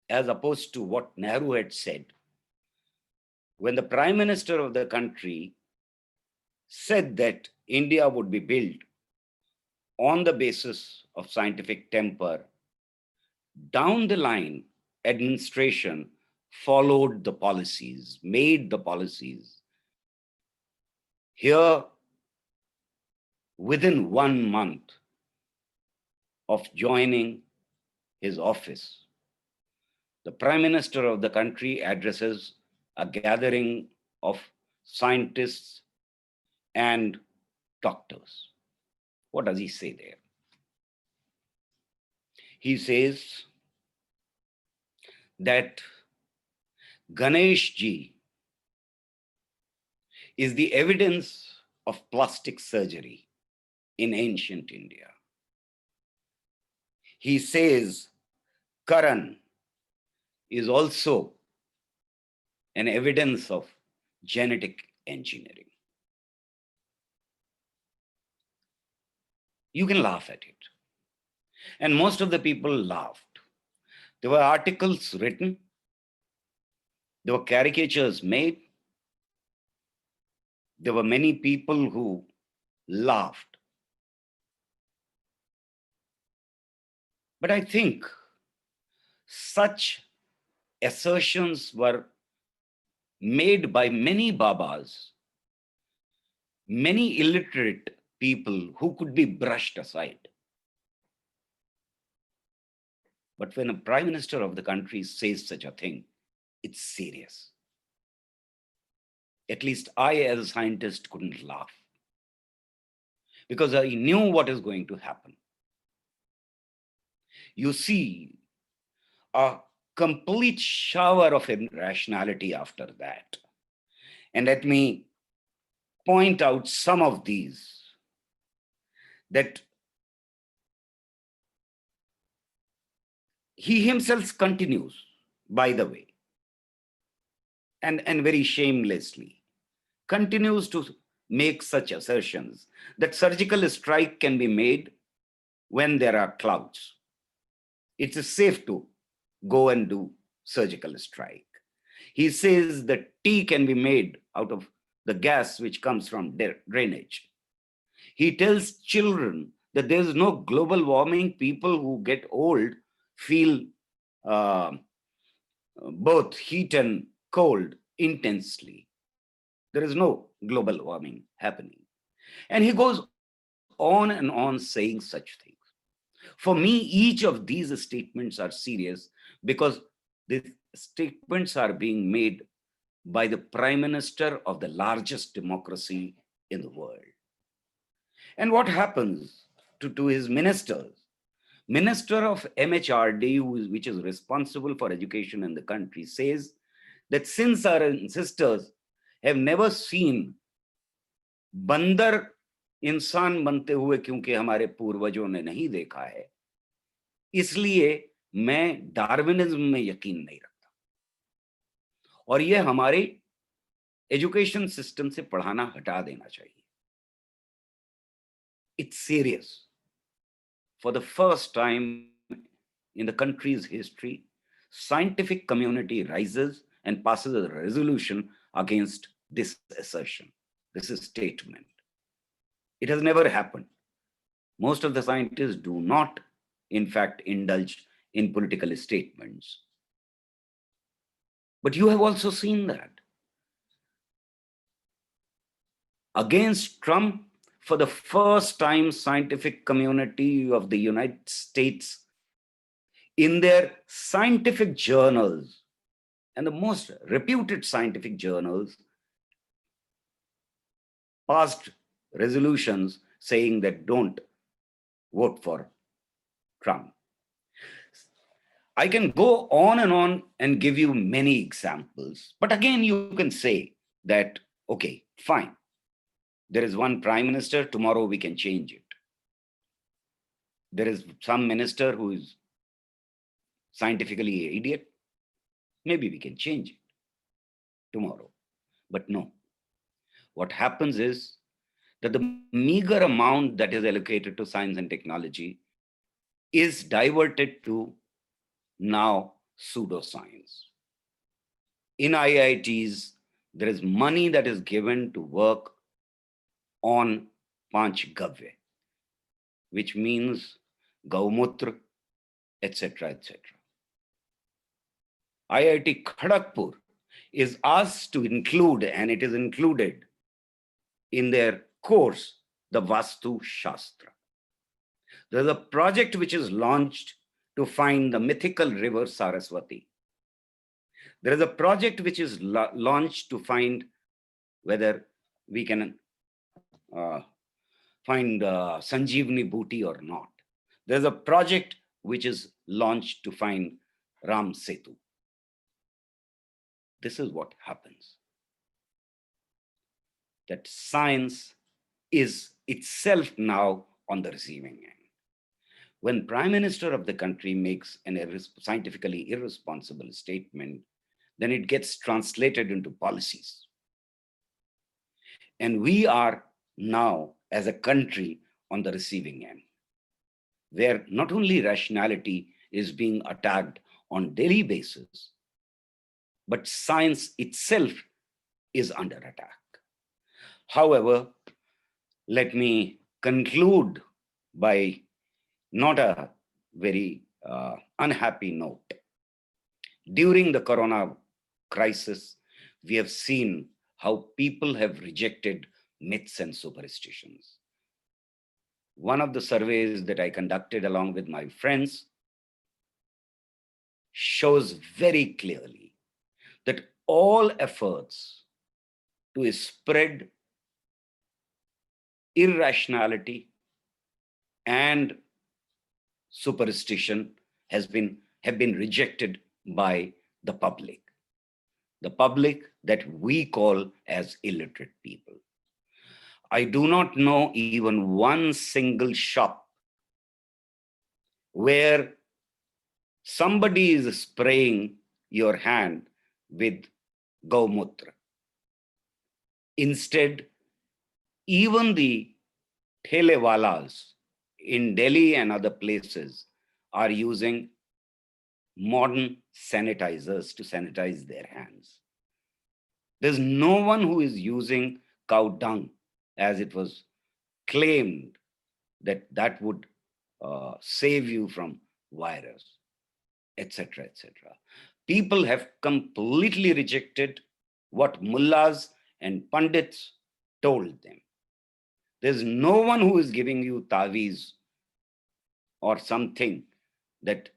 as opposed to what Nehru had said, when the Prime Minister of the country said that India would be built on the basis of scientific temper, down the line, administration followed the policies, made the policies. Here, within 1 month of joining his office, the Prime Minister of the country addresses a gathering of scientists and doctors. What does he say there? He says that Ganesh Ji is the evidence of plastic surgery in ancient India. He says Karan is also an evidence of genetic engineering. You can laugh at it. And most of the people laughed. There were articles written, there were caricatures made, there were many people who laughed. But I think such assertions were made by many Babas, many illiterate people who could be brushed aside. But when a prime minister of the country says such a thing, it's serious. At least I, as a scientist, couldn't laugh because I knew what is going to happen. You see a complete shower of irrationality after that. And let me point out some of these that he himself continues, by the way, and very shamelessly, continues to make such assertions that surgical strike can be made when there are clouds. It is safe to go and do surgical strike. He says that tea can be made out of the gas which comes from drainage. He tells children that there is no global warming. People who get old feel both heat and cold intensely. There is no global warming happening. And he goes on and on saying such things. For me, each of these statements are serious because these statements are being made by the prime minister of the largest democracy in the world. And what happens to his ministers? Minister of MHRD, which is responsible for education in the country, says that since our ancestors have never seen बंदर इंसान बनते हुए क्योंकि हमारे पूर्वजों ने नहीं देखा है, इसलिए मैं डार्विनिज्म में यकीन नहीं रखता और ये हमारे एजुकेशन सिस्टम से पढ़ाना हटा देना चाहिए. It's serious. For the first time in the country's history, scientific community rises and passes a resolution against this assertion, this statement. It has never happened. Most of the scientists do not, in fact, indulge in political statements. But you have also seen that. Against Trump, for the first time, scientific community of the United States, in their scientific journals, and the most reputed scientific journals, passed resolutions saying that don't vote for Trump. I can go on and give you many examples, but again, you can say that, okay, fine. There is one prime minister, tomorrow we can change it. There is some minister who is scientifically an idiot. Maybe we can change it tomorrow. But no. What happens is that the meager amount that is allocated to science and technology is diverted to now pseudoscience. In IITs, there is money that is given to work on Panch Gavya, which means Gaumutra, etc., etc. IIT Kharagpur is asked to include, and it is included in their course, the Vastu Shastra. There's a project which is launched to find the mythical river Saraswati. There is a project which is launched to find whether we can find Sanjeevani Bhuti or not. There's a project which is launched to find Ram Setu. This is what happens. That science is itself now on the receiving end. When Prime Minister of the country makes an scientifically irresponsible statement, then it gets translated into policies. And we are now, as a country, on the receiving end, where not only rationality is being attacked on daily basis, but science itself is under attack. However, let me conclude by not a very unhappy note. During the corona crisis, we have seen how people have rejected myths and superstitions. One of the surveys that I conducted along with my friends shows very clearly that all efforts to spread irrationality and superstition have been rejected by the public that we call as illiterate people. I do not know even one single shop where somebody is spraying your hand with Gaumutra. Instead, even the telewalas in Delhi and other places are using modern sanitizers to sanitize their hands. There's no one who is using cow dung, as it was claimed that would save you from virus, etc., etc. People have completely rejected what mullahs and pandits told them. There's no one who is giving you taweez or something that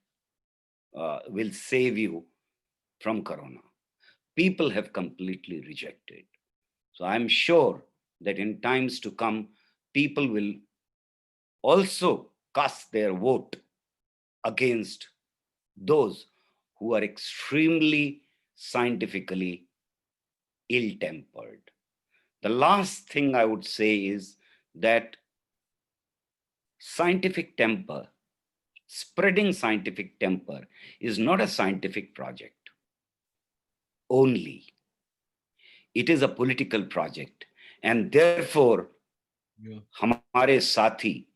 will save you from corona. People have completely rejected. So I'm sure that in times to come, people will also cast their vote against those who are extremely scientifically ill-tempered. The last thing I would say is that scientific temper, spreading scientific temper, is not a scientific project only. It is a political project, and therefore हमारे साथी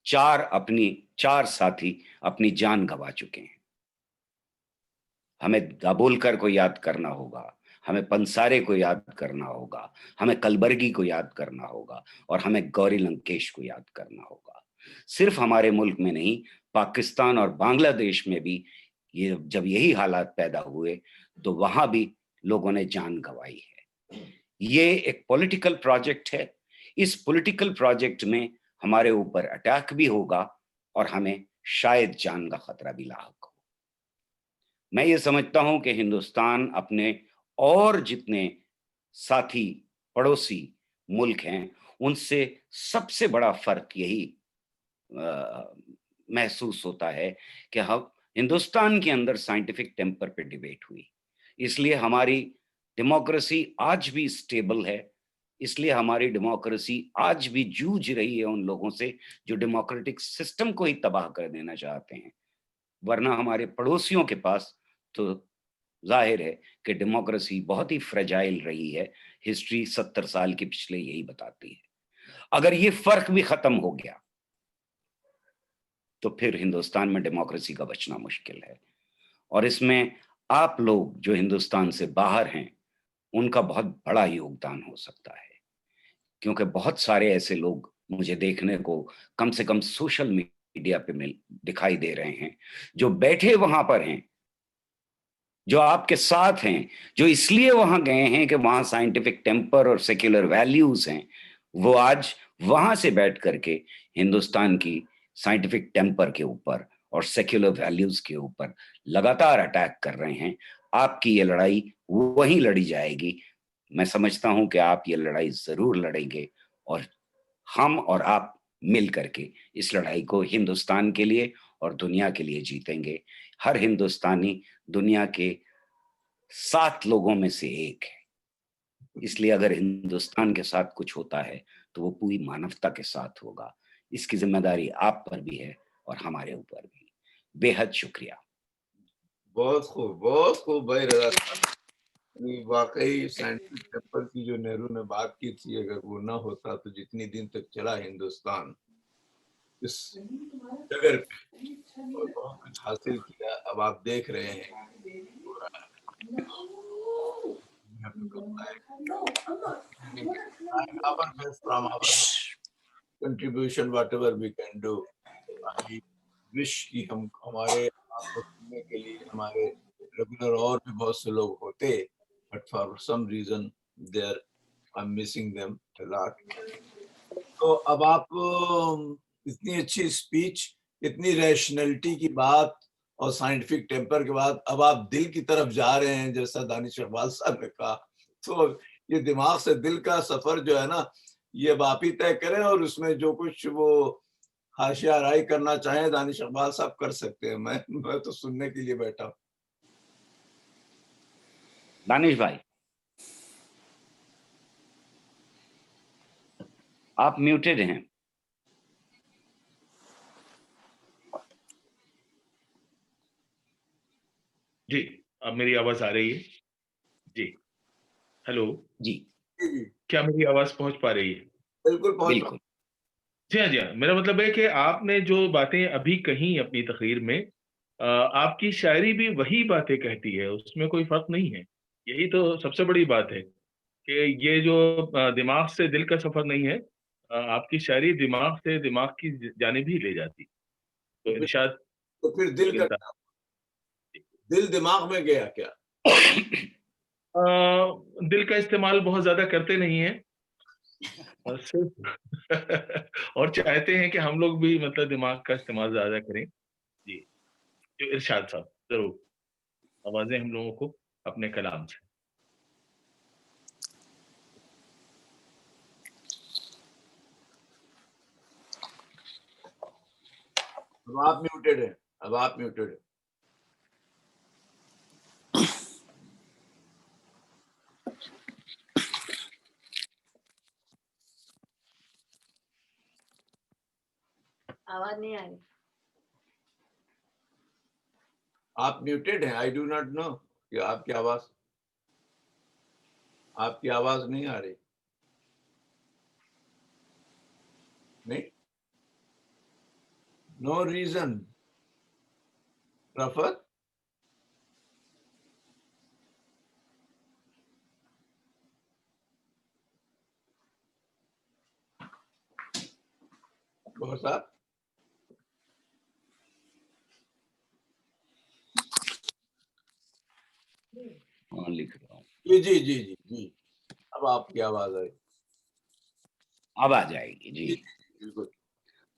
चार साथी अपनी जान गंवा चुके हैं. हमें दाभोलकर को याद करना होगा, हमें पंसारे को याद करना होगा, हमें कलबर्गी को याद करना होगा, और हमें गौरी लंकेश को याद करना होगा. सिर्फ हमारे मुल्क में नहीं, पाकिस्तान और बांग्लादेश में भी ये जब यही हालात पैदा हुए तो वहां भी लोगों ने जान गंवाई है. ये एक पॉलिटिकल प्रोजेक्ट है. इस पॉलिटिकल प्रोजेक्ट में हमारे ऊपर अटैक भी होगा और हमें शायद जान का खतरा भी लाहक हो. मैं ये समझता हूं कि हिंदुस्तान अपने और जितने साथी पड़ोसी मुल्क हैं उनसे सबसे बड़ा फर्क यही महसूस होता है कि हम हिंदुस्तान के अंदर साइंटिफिक टेम्पर पे डिबेट हुई, इसलिए हमारी डेमोक्रेसी आज भी स्टेबल है. इसलिए हमारी डेमोक्रेसी आज भी जूझ रही है उन लोगों से जो डेमोक्रेटिक सिस्टम को ही तबाह कर देना चाहते हैं. वरना हमारे पड़ोसियों के पास तो जाहिर है कि डेमोक्रेसी बहुत ही फ्रेजाइल रही है. हिस्ट्री 70 साल की पिछले यही बताती है. अगर ये फर्क भी खत्म हो गया तो फिर हिंदुस्तान में डेमोक्रेसी का बचना मुश्किल है. और इसमें आप लोग जो हिंदुस्तान से बाहर हैं उनका बहुत बड़ा योगदान हो सकता है, क्योंकि बहुत सारे ऐसे लोग मुझे देखने को कम से कम सोशल मीडिया पे दिखाई दे रहे हैं जो बैठे वहां पर हैं, जो आपके साथ हैं, जो इसलिए वहां गए हैं कि वहां साइंटिफिक टेम्पर और सेक्युलर वैल्यूज हैं. वो आज वहां से बैठ करके हिंदुस्तान की साइंटिफिक टेम्पर के ऊपर और सेक्युलर वैल्यूज के ऊपर लगातार अटैक कर रहे हैं. आपकी ये लड़ाई वहीं लड़ी जाएगी. मैं समझता हूं कि आप ये लड़ाई जरूर लड़ेंगे और हम और आप मिल करके इस लड़ाई को हिंदुस्तान के लिए और दुनिया के लिए जीतेंगे. हर हिंदुस्तानी दुनिया के 7 लोगों में से एक है. इसलिए अगर हिंदुस्तान के साथ कुछ होता है तो वो पूरी मानवता के साथ होगा. इसकी जिम्मेदारी आप पर भी है और हमारे ऊपर भी. बेहद शुक्रिया. बहुत खूब भाई रजा साहब. वाकई साइंटिफिक टेम्पर की जो नेहरू ने बात की थी, अगर वो ना होता तो जितनी दिन तक चला हिंदुस्तान इस जगह पे और बहुत कुछ हासिल किया. अब आप देख रहे हैं our best from our contribution whatever we can do. I wish कि हम हमारे आपको सुनने के लिए हमारे रेगुलर और भी बहुत से लोग होते, but for some reason I'm missing them a lot. तो अब आप इतनी अच्छी स्पीच, इतनी रैशनैलिटी की बात और साइंटिफिक टेम्पर के बाद अब आप दिल की तरफ जा रहे हैं, जैसा दानिश इकबाल साहब ने कहा, तो ये दिमाग से दिल का सफर जो है ना, ये अब आप ही तय करें, और उसमें जो कुछ वो हाशिया राय करना चाहें दानिश इकबाल साहब कर सकते हैं। मैं तो सुनने के लिए बैठा हूं। दानिश भाई, आप म्यूटेड हैं। जी, अब मेरी आवाज आ रही है? जी, हेलो, जी जी, क्या मेरी आवाज पहुंच पा रही है? बिल्कुल पहुंच बिल्कुल। जी हाँ, जी हाँ। मेरा मतलब है कि आपने जो बातें अभी कही अपनी तकरीर में, आपकी शायरी भी वही बातें कहती है, उसमें कोई फर्क नहीं है। यही तो सबसे बड़ी बात है कि ये जो दिमाग से दिल का सफर नहीं है, आपकी शायरी दिमाग से दिमाग की जानिब ही ले जाती। तो बिल्कुल। इरशाद तो फिर दिल का, गिनता। दिल दिमाग में गया क्या? अ, दिल का इस्तेमाल बहुत ज्यादा करते नहीं है, और सिर्फ और चाहते हैं कि हम लोग भी मतलब दिमाग का इस्तेमाल ज्यादा करें। जी, जो इरशाद साहब, जरूर आवाजें हम लोगों को अपने कलाम से। अब आप म्यूटेड हैं, अब आप म्यूटेड हैं। आवाज नहीं आ रही। आप म्यूटेड हैं, आई डू नॉट नो कि आपकी आवाज नहीं आ रही। नहीं, नो रीजन। रफत, गौर साहब, हाँ, लिख रहा हूँ। जी जी जी जी जी, अब आपकी आवाज आई। अब आ जाएगी जी। जी, बिल्कुल।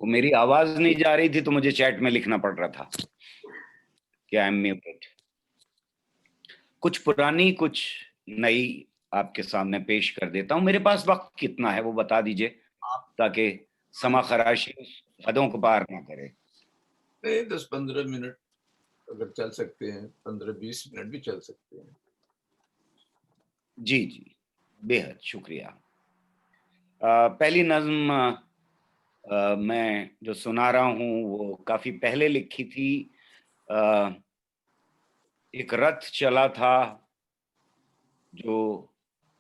वो मेरी आवाज नहीं जा रही थी तो मुझे चैट में लिखना पड़ रहा था कि आई एम म्यूटेड। कुछ पुरानी, कुछ नई आपके सामने पेश कर देता हूं। मेरे पास वक्त कितना है वो बता दीजिए, आप ताकि समा खराशी उस हदों को पार ना करे। नहीं, 10-15 मिनट अगर चल सकते हैं, 15-20 मिनट भी चल सकते हैं। जी जी, बेहद शुक्रिया। पहली नज्म मैं जो सुना रहा हूं वो काफी पहले लिखी थी। अ, एक रथ चला था जो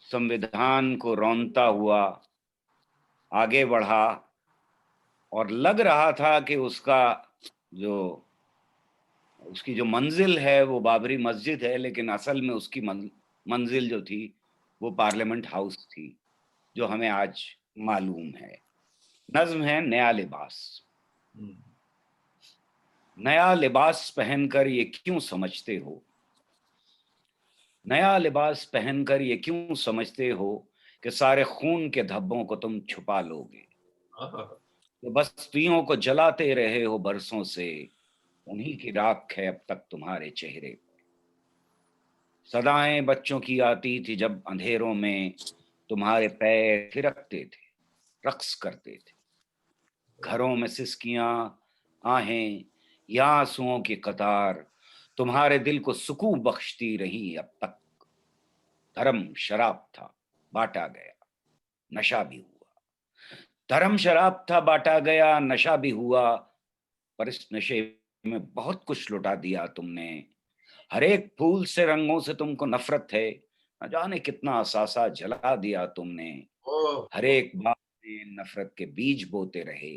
संविधान को रौंदता हुआ आगे बढ़ा, और लग रहा था कि जो उसकी जो मंजिल है वो बाबरी मस्जिद है, लेकिन असल में उसकी मंजिल जो थी वो पार्लियामेंट हाउस थी, जो हमें आज मालूम है। नज्म है नया लिबास। हम्म, नया लिबास पहनकर ये क्यों समझते हो, नया लिबास पहनकर ये क्यों समझते हो कि सारे खून के धब्बों को तुम छुपा लोगे। आहा, तो बस्तियों को जलाते रहे हो बरसों से, उन्हीं की राख है अब तक तुम्हारे चेहरे पे। सदाएं बच्चों की आती थी जब अंधेरों में तुम्हारे पैर थिरकते थे, रक्स करते थे। घरों में सिसकियां, आहें या आंसुओं की कतार तुम्हारे दिल को सुकून बख्शती रही अब तक। धर्म शराब था, बांटा गया, नशा भी हुआ। धर्म शराब था, बांटा गया, नशा भी हुआ, पर इस नशे में बहुत कुछ लुटा दिया तुमने। हर एक फूल से, रंगों से तुमको नफरत है, न जाने कितना असासा जला दिया तुमने। ओह, हर एक बात में नफरत के बीज बोते रहे।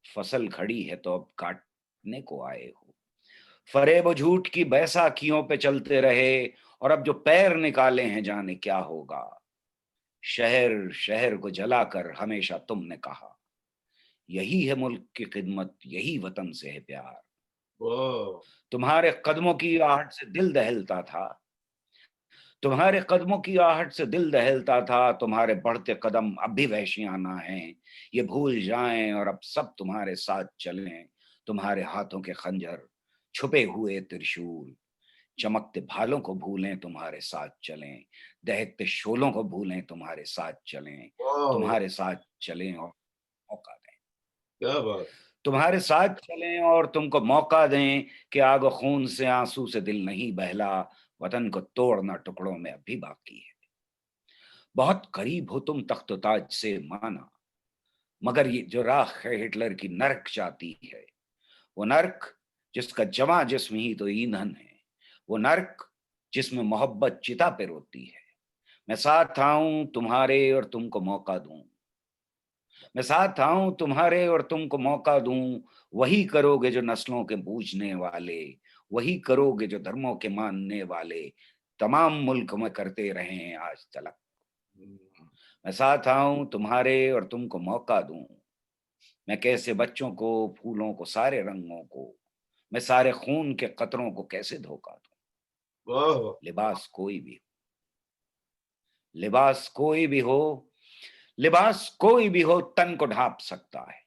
फसल खड़ी है तो अब काटने को आए हो। फरेब और झूठ की बैसाखियों पे चलते रहे, और अब जो पैर निकाले हैं जाने क्या होगा। शहर शहर को जलाकर हमेशा तुमने कहा, यही है मुल्क की खिदमत, यही वतन से है प्यार। ओह, तुम्हारे कदमों की आहट से दिल दहलता था, तुम्हारे कदमों की आहट से दिल दहलता था। तुम्हारे बढ़ते कदम अब भी वहशियाना हैं, ये भूल जाएं और अब सब तुम्हारे साथ चलें। तुम्हारे हाथों के खंजर छुपे हुए त्रिशूल, चमकते भालों को भूलें तुम्हारे साथ चलें, दहकते शोलों को भूलें तुम्हारे साथ चलें, वाह, तुम्हारे साथ चलें और मौका दें, क्या बात। तुम्हारे साथ चलें और तुमको मौका दें कि आग खून से आंसू से दिल नहीं बहला, वतन को तोड़ना टुकड़ों में अभी बाकी है। बहुत करीब हो तुम तख्त ताज से माना, मगर ये जो राख है हिटलर की नर्क जाती है, वो नर्क जिसका जवां जिस्म ही तो ईंधन है, वो नर्क जिसमें मोहब्बत चिता पे रोती है। मैं साथ आऊं तुम्हारे और तुमको मौका दूं, मैं साथ आऊं तुम्हारे और तुमको मौका दूं, वही करोगे जो नस्लों के बूझने वाले, वही करोगे जो धर्मों के मानने वाले तमाम मुल्क में करते रहे हैं आज तलक। मैं साथ आऊं तुम्हारे और तुमको मौका दूं, मैं कैसे बच्चों को, फूलों को, सारे रंगों को, मैं सारे खून के कतरों को कैसे धोखा दूं। वाह वाह, लिबास कोई भी हो, लिबास कोई भी हो, लिबास कोई भी हो तन को ढांप सकता है,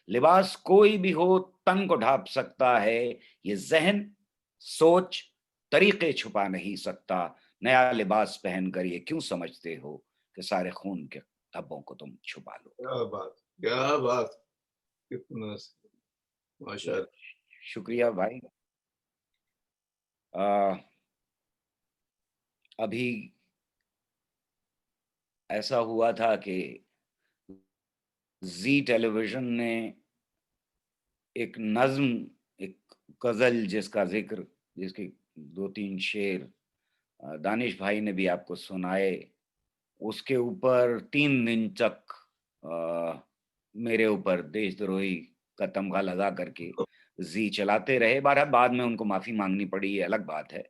लिबास कोई भी हो तन को ढांप सकता है, ये जहन सोच तरीके छुपा नहीं सकता। नया लिबास पहनकर ये क्यों समझते हो कि सारे खून के धब्बों को तुम छुपा लो। क्या बात, क्या बात, कितना माशाल्लाह। शुक्रिया भाई। आ, अभी ऐसा हुआ था कि जी टेलीविजन ने एक नज्म, एक गजल जिसका जिक्र, जिसके 2-3 शेर दानिश भाई ने भी आपको सुनाए, उसके ऊपर 3 दिन तक अ, मेरे ऊपर देशद्रोही का तमगा लगा करके जी चलाते रहे। बहरहाल बाद में उनको माफी मांगनी पड़ी, ये अलग बात है।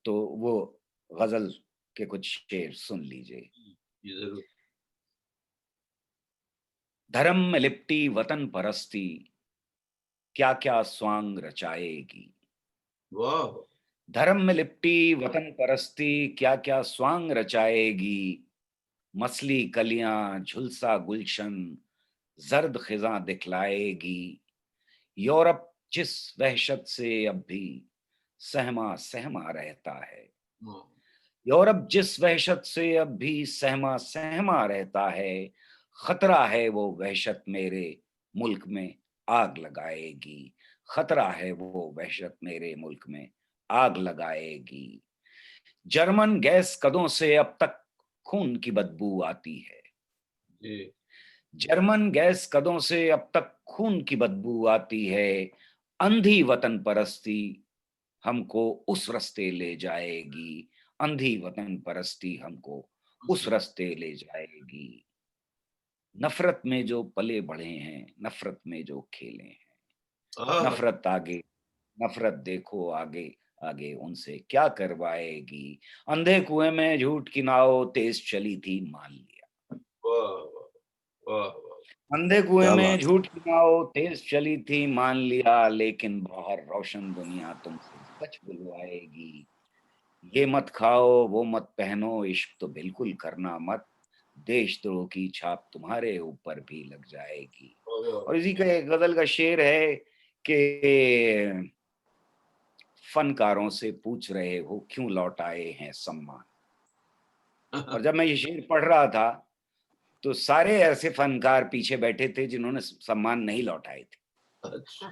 तो वो गजल के कुछ शेर सुन लीजिए। जी जरूर। धर्म में लिपटी वतन परस्ती, क्या क्या स्वांग रचाएगी। वाह, धर्म में लिपटी वतन परस्ती, क्या क्या स्वांग रचाएगी। मसली कलियां झुलसा गुलशन, जर्द खिजां दिखलाएगी। यूरोप जिस वहशत से अब भी सहमा सहमा रहता है, वाह, यूरोप जिस वहशत से अब भी सहमा सहमा रहता है, खतरा है वो वहशत मेरे मुल्क में आग लगाएगी। खतरा है वो वहशत मेरे मुल्क में आग लगाएगी। जर्मन गैस कदों से अब तक खून की बदबू आती है, जी जर्मन गैस कदों से अब तक खून की बदबू आती है। अंधी वतन परस्ती हमको उस रास्ते ले जाएगी, अंधी वतन परस्ती हमको उस रास्ते ले जाएगी। नफरत में जो पले बढ़े हैं, नफरत में जो खेले हैं, हाँ, नफरत आगे, नफरत देखो आगे, आगे उनसे क्या करवाएगी। अंधे कुएं में झूठ की नाव तेज चली थी मान लिया, वाह वाह, वाह वाह, अंधे कुएं क्या में बात। झूठ की नाव तेज चली थी मान लिया, लेकिन बाहर रोशन दुनिया तुमसे सच बुलवाएगी। ये मत खाओ वो मत पहनो, इश्क तो बिल्कुल करना मत, देशद्रोह की छाप तुम्हारे ऊपर भी लग जाएगी। वाह, और इसी का एक गजल का शेर है कि फनकारों से पूछ रहे हो क्यों लौट आए हैं सम्मान। वाह। और जब मैं ये शेर पढ़ रहा था तो सारे ऐसे फनकार पीछे बैठे थे जिन्होंने सम्मान नहीं लौटाए थे। अच्छा,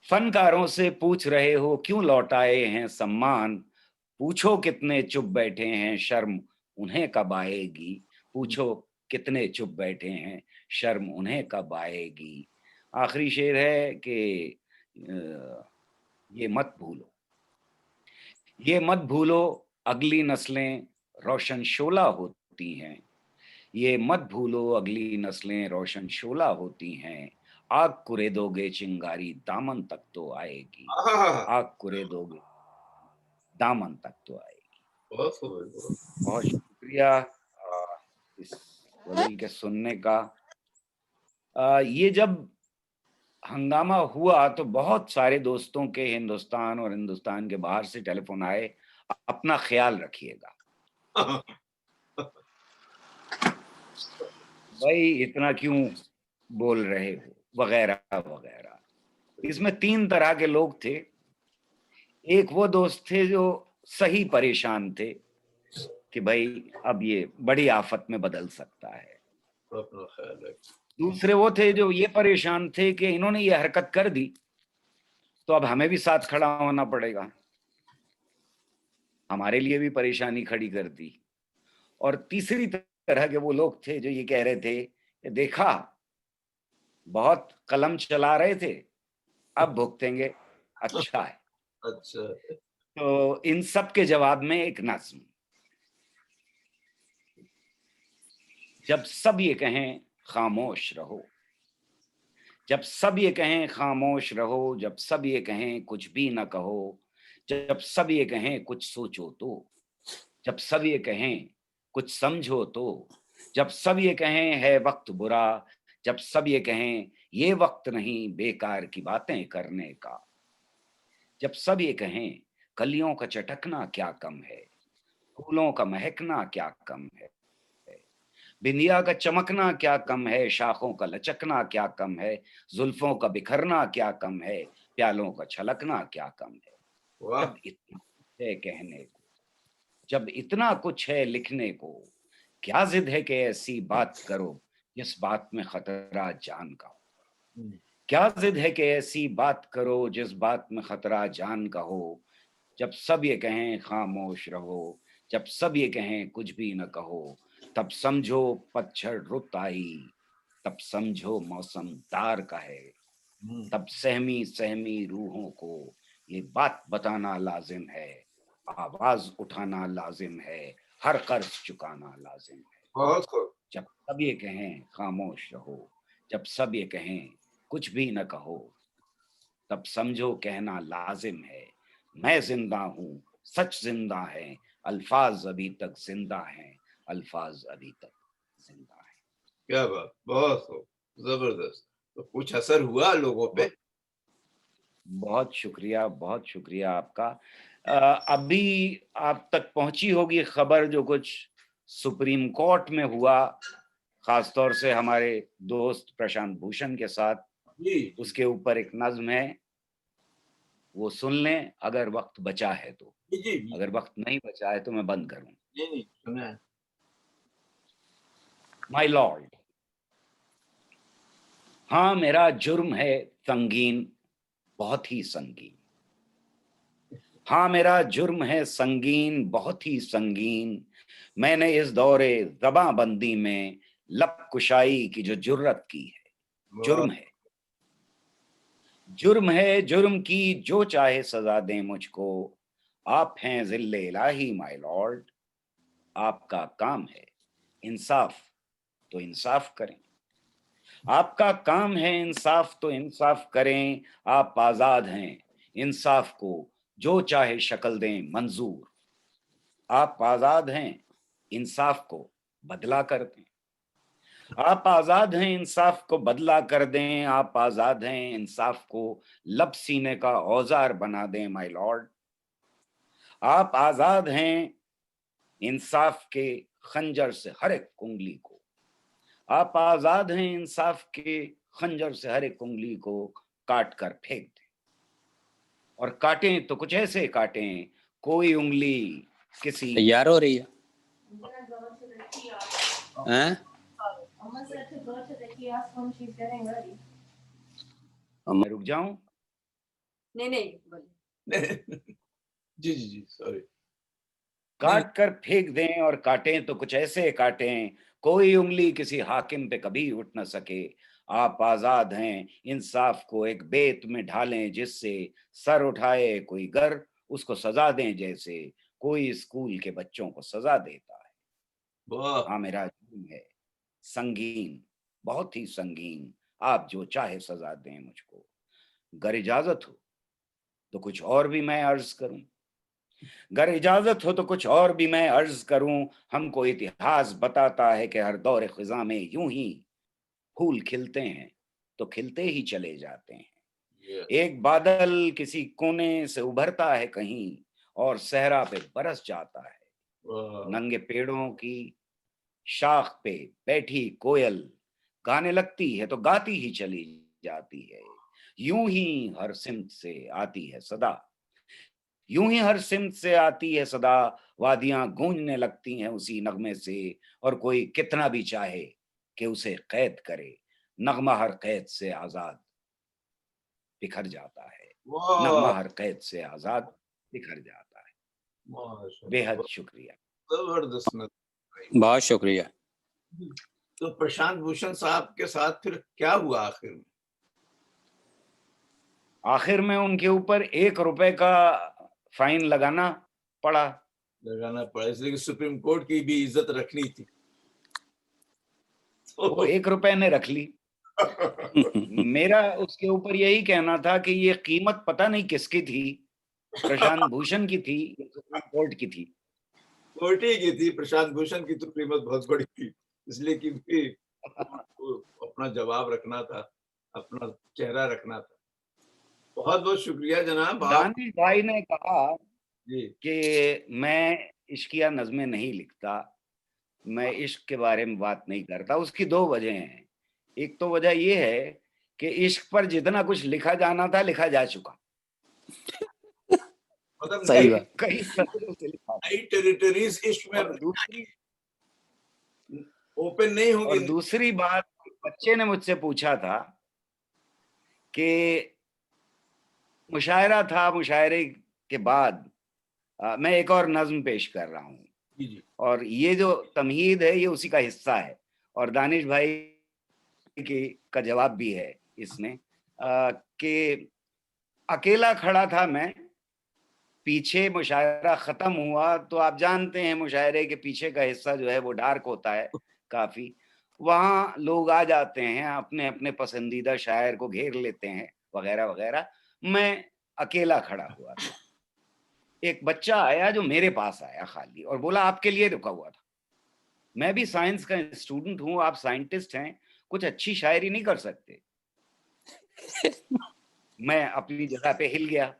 फनकारों से पूछ रहे हो क्यों लौटाए हैं सम्मान, पूछो कितने चुप बैठे हैं शर्म उन्हें कब आएगी। पूछो कितने चुप बैठे हैं शर्म उन्हें कब आएगी। आखिरी शेर है कि ये मत भूलो, ये मत भूलो अगली नस्लें रोशन शोला होती हैं, ये मत भूलो अगली नस्लें रोशन शोला होती हैं। आग कुरेदोगे चिंगारी दामन तक तो आएगी, आहा, आग कुरेदोगे दामन तक तो आएगी। बहुत खूब, बहुत। बहुत शुक्रिया इस गजल के सुनने का। ये जब हंगामा हुआ तो बहुत सारे दोस्तों के हिंदुस्तान और हिंदुस्तान के बाहर से टेलीफोन आए, अपना ख्याल रखिएगा भाई, इतना क्यों बोल रहे हो वगैरह वगैरह। इसमें 3 तरह के लोग थे। एक वो दोस्त थे जो सही परेशान थे कि भाई अब ये बड़ी आफत में बदल सकता है। अपना ख्याल है। दूसरे वो थे जो ये परेशान थे कि इन्होंने ये हरकत कर दी तो अब हमें भी साथ खड़ा होना पड़ेगा, हमारे लिए भी परेशानी खड़ी कर दी। और तीसरी तरह के वो लोग थे जो ये कह रहे थे कि देखा, बहुत कलम चला रहे थे, अब भुगतेंगे, अच्छा है। अच्छा। तो इन सब के जवाब में एक नज्म, जब सब ये कहें खामोश रहो, जब सब ये कहें खामोश रहो, जब सब ये कहें कुछ भी न कहो, जब सब ये कहें कुछ सोचो तो, जब सब ये कहें कुछ समझो तो, जब सब ये कहें है वक्त बुरा, जब सब ये कहें ये वक्त नहीं बेकार की बातें करने का, जब सब ये कहें कलियों का चटकना क्या कम है, फूलों का महकना क्या कम है, बिंदिया का चमकना क्या कम है, शाखों का लचकना क्या कम है, जुल्फों का बिखरना क्या कम है, प्यालों का छलकना क्या कम है। वाह। जब इतना है कहने को, जब इतना कुछ है लिखने को, क्या जिद है कि ऐसी बात करो जिस बात में खतरा जान का हो। क्या जिद है कि ऐसी बात करो जिस बात में खतरा जान का हो। जब सब ये कहें खामोश रहो, जब सब ये कहें कुछ भी न कहो, तब समझो पतझड़ रुत आई, तब समझो मौसम तार का है, तब सहमी सहमी रूहों को ये बात बताना लाजिम है, आवाज उठाना लाजिम है, हर कर्ज चुकाना लाजिम है। बहुत खूब। जब सब ये कहें खामोश रहो, जब सब ये कहें कुछ भी न कहो, तब समझो कहना लाजिम है, मैं जिंदा हूं, सच जिंदा है, अल्फाज अभी तक जिंदा हैं, अल्फाज अभी तक जिंदा हैं। क्या बात, बहुत खूब, जबरदस्त। तो कुछ असर हुआ लोगों पे? बहुत शुक्रिया आपका। अभी आप तक पहुंची होगी खबर जो कुछ सुप्रीम कोर्ट में हुआ, खासतौर से हमारे दोस्त प्रशांत भूषण के साथ। जी उसके ऊपर एक नज्म है, वो सुन लें अगर वक्त बचा है तो, जी जी जी। अगर वक्त नहीं बचा है तो मैं बंद करूं। नहीं नहीं, सुना है। माय लॉर्ड, हाँ मेरा जुर्म है संगीन, बहुत ही संगीन। हाँ मेरा जुर्म है संगीन, बहुत ही संगीन। मैंने इस दौरे ज़बांबंदी में लब कुशाई की जो जुर्रत की है, जुर्म है, जुर्म है, जुर्म की जो चाहे सजा दें मुझको। आप हैं जिल्ले इलाही माय लॉर्ड, आपका काम है इंसाफ तो इंसाफ करें, आपका काम है इंसाफ तो इंसाफ करें। आप आजाद हैं, इंसाफ को जो चाहे शक्ल दें मंजूर। आप आजाद हैं, इंसाफ को बदला कर दें। आप आजाद हैं, इंसाफ को बदला कर दें। आप आजाद हैं, इंसाफ को लब सीने का औजार बना दें माय लॉर्ड। आप आजाद हैं, इंसाफ के खंजर से हर एक उंगली को, आप आजाद हैं, इंसाफ के खंजर से हर एक उंगली को काट कर फेंक दें। और काटें तो कुछ ऐसे काटें, कोई उंगली किसी तैयार हो रही है हैं? मैं रुक जाऊं? नहीं बोलिए। जी जी जी, सॉरी। काट कर फेंक दें और काटें तो कुछ ऐसे काटें, कोई उंगली किसी हाकिम पे कभी उठ न सके। आप आजाद हैं, इंसाफ को एक बेत में ढालें जिससे सर उठाए कोई गर उसको सजा दें, जैसे कोई स्कूल के बच्चों को सजा देता है। वाह। हाँ मेरा जुर्म है संगीन, बहुत ही संगीन। आप जो चाहे सजा दें मुझको। गर इजाजत हो तो कुछ और भी मैं अर्ज करूं, अगर इजाजत हो तो कुछ और भी मैं अर्ज करूं। हमको इतिहास बताता है कि हर दौर खिजा में यूं ही फूल खिलते हैं तो खिलते ही चले जाते हैं। ये एक बादल किसी कोने से उभरता है कहीं और सहरा पे बरस जाता है। वाह। नंगे पेड़ों की शाख पे बैठी कोयल गाने लगती है तो गाती ही चली जाती है। यूं ही हर सिमत से आती है सदा, यूं ही हर सिमत से आती है सदा, वादियां गूंजने लगती हैं उसी नगमे से, और कोई कितना भी चाहे कि उसे कैद करे, नगमा हर कैद से आजाद बिखर जाता है, नगमा वाह, हर कैद से आजाद बिखर जाता है। माशाल्लाह, बेहद शुक्रिया। जबरदस्त नज़म। बहुत शुक्रिया। तो प्रशांत भूषण साहब के साथ फिर क्या हुआ आखिर में? आखिर में उनके ऊपर 1 रुपए का फाइन लगाना पड़ा। लगाना पड़ा इसलिए कि सुप्रीम कोर्ट की भी इज्जत रखनी थी। वो 1 रुपए ने रख ली। मेरा उसके ऊपर यही कहना था कि ये कीमत पता नहीं किसकी थी, प्रशांत भूषण की थी या सुप्रीम कोर्ट की थी। कोर्ट ही की थी, प्रशांत भूषण की तो कीमत बहुत बड़ी थी, इसलिए कि भी उनको अपना जवाब रखना था, अपना चेहरा रखना था। बहुत बहुत शुक्रिया जनाब। आप दानिश भाई ने कहा जी कि मैं इश्किया नज़में नहीं लिखता, मैं इश्क के बारे में बात नहीं करता। उसकी 2 वजह हैं। एक तो वजह ये है कि इश्क पर जितना कुछ लिखा जाना था लिखा जा चुका, मतलब सही नई बात। कई सदरों से लिखा। नई टेरिटरीज इश्क में और दूसरी ओपन नहीं होगी। और दूसरी बात, बच्चे ने मुझसे पूछा था कि मुशायरा था, मुशायरे के बाद मैं एक और नज्म पेश कर रहा हूँ, जी जी और ये जो तमहीद है ये उसी का हिस्सा है, और दानिश भाई की का जवाब भी है इसमें, कि अकेला खड़ा था मैं, पीछे मुशायरा खत्म हुआ, तो आप जानते हैं मुशायरे के पीछे का हिस्सा जो है वो डार्क होता है काफी, वहां लोग आ जाते हैं, अपने अपने पसंदीदा शायर को घेर लेते हैं वगैरह वगैरह। मैं अकेला खड़ा हुआ था, एक बच्चा आया जो मेरे पास आया खाली और बोला आपके लिए रुका हुआ था। मैं भी साइंस का स्टूडेंट हूं, आप साइंटिस्ट हैं, कुछ अच्छी शायरी नहीं कर सकते? मैं अपनी जगह पे हिल गया।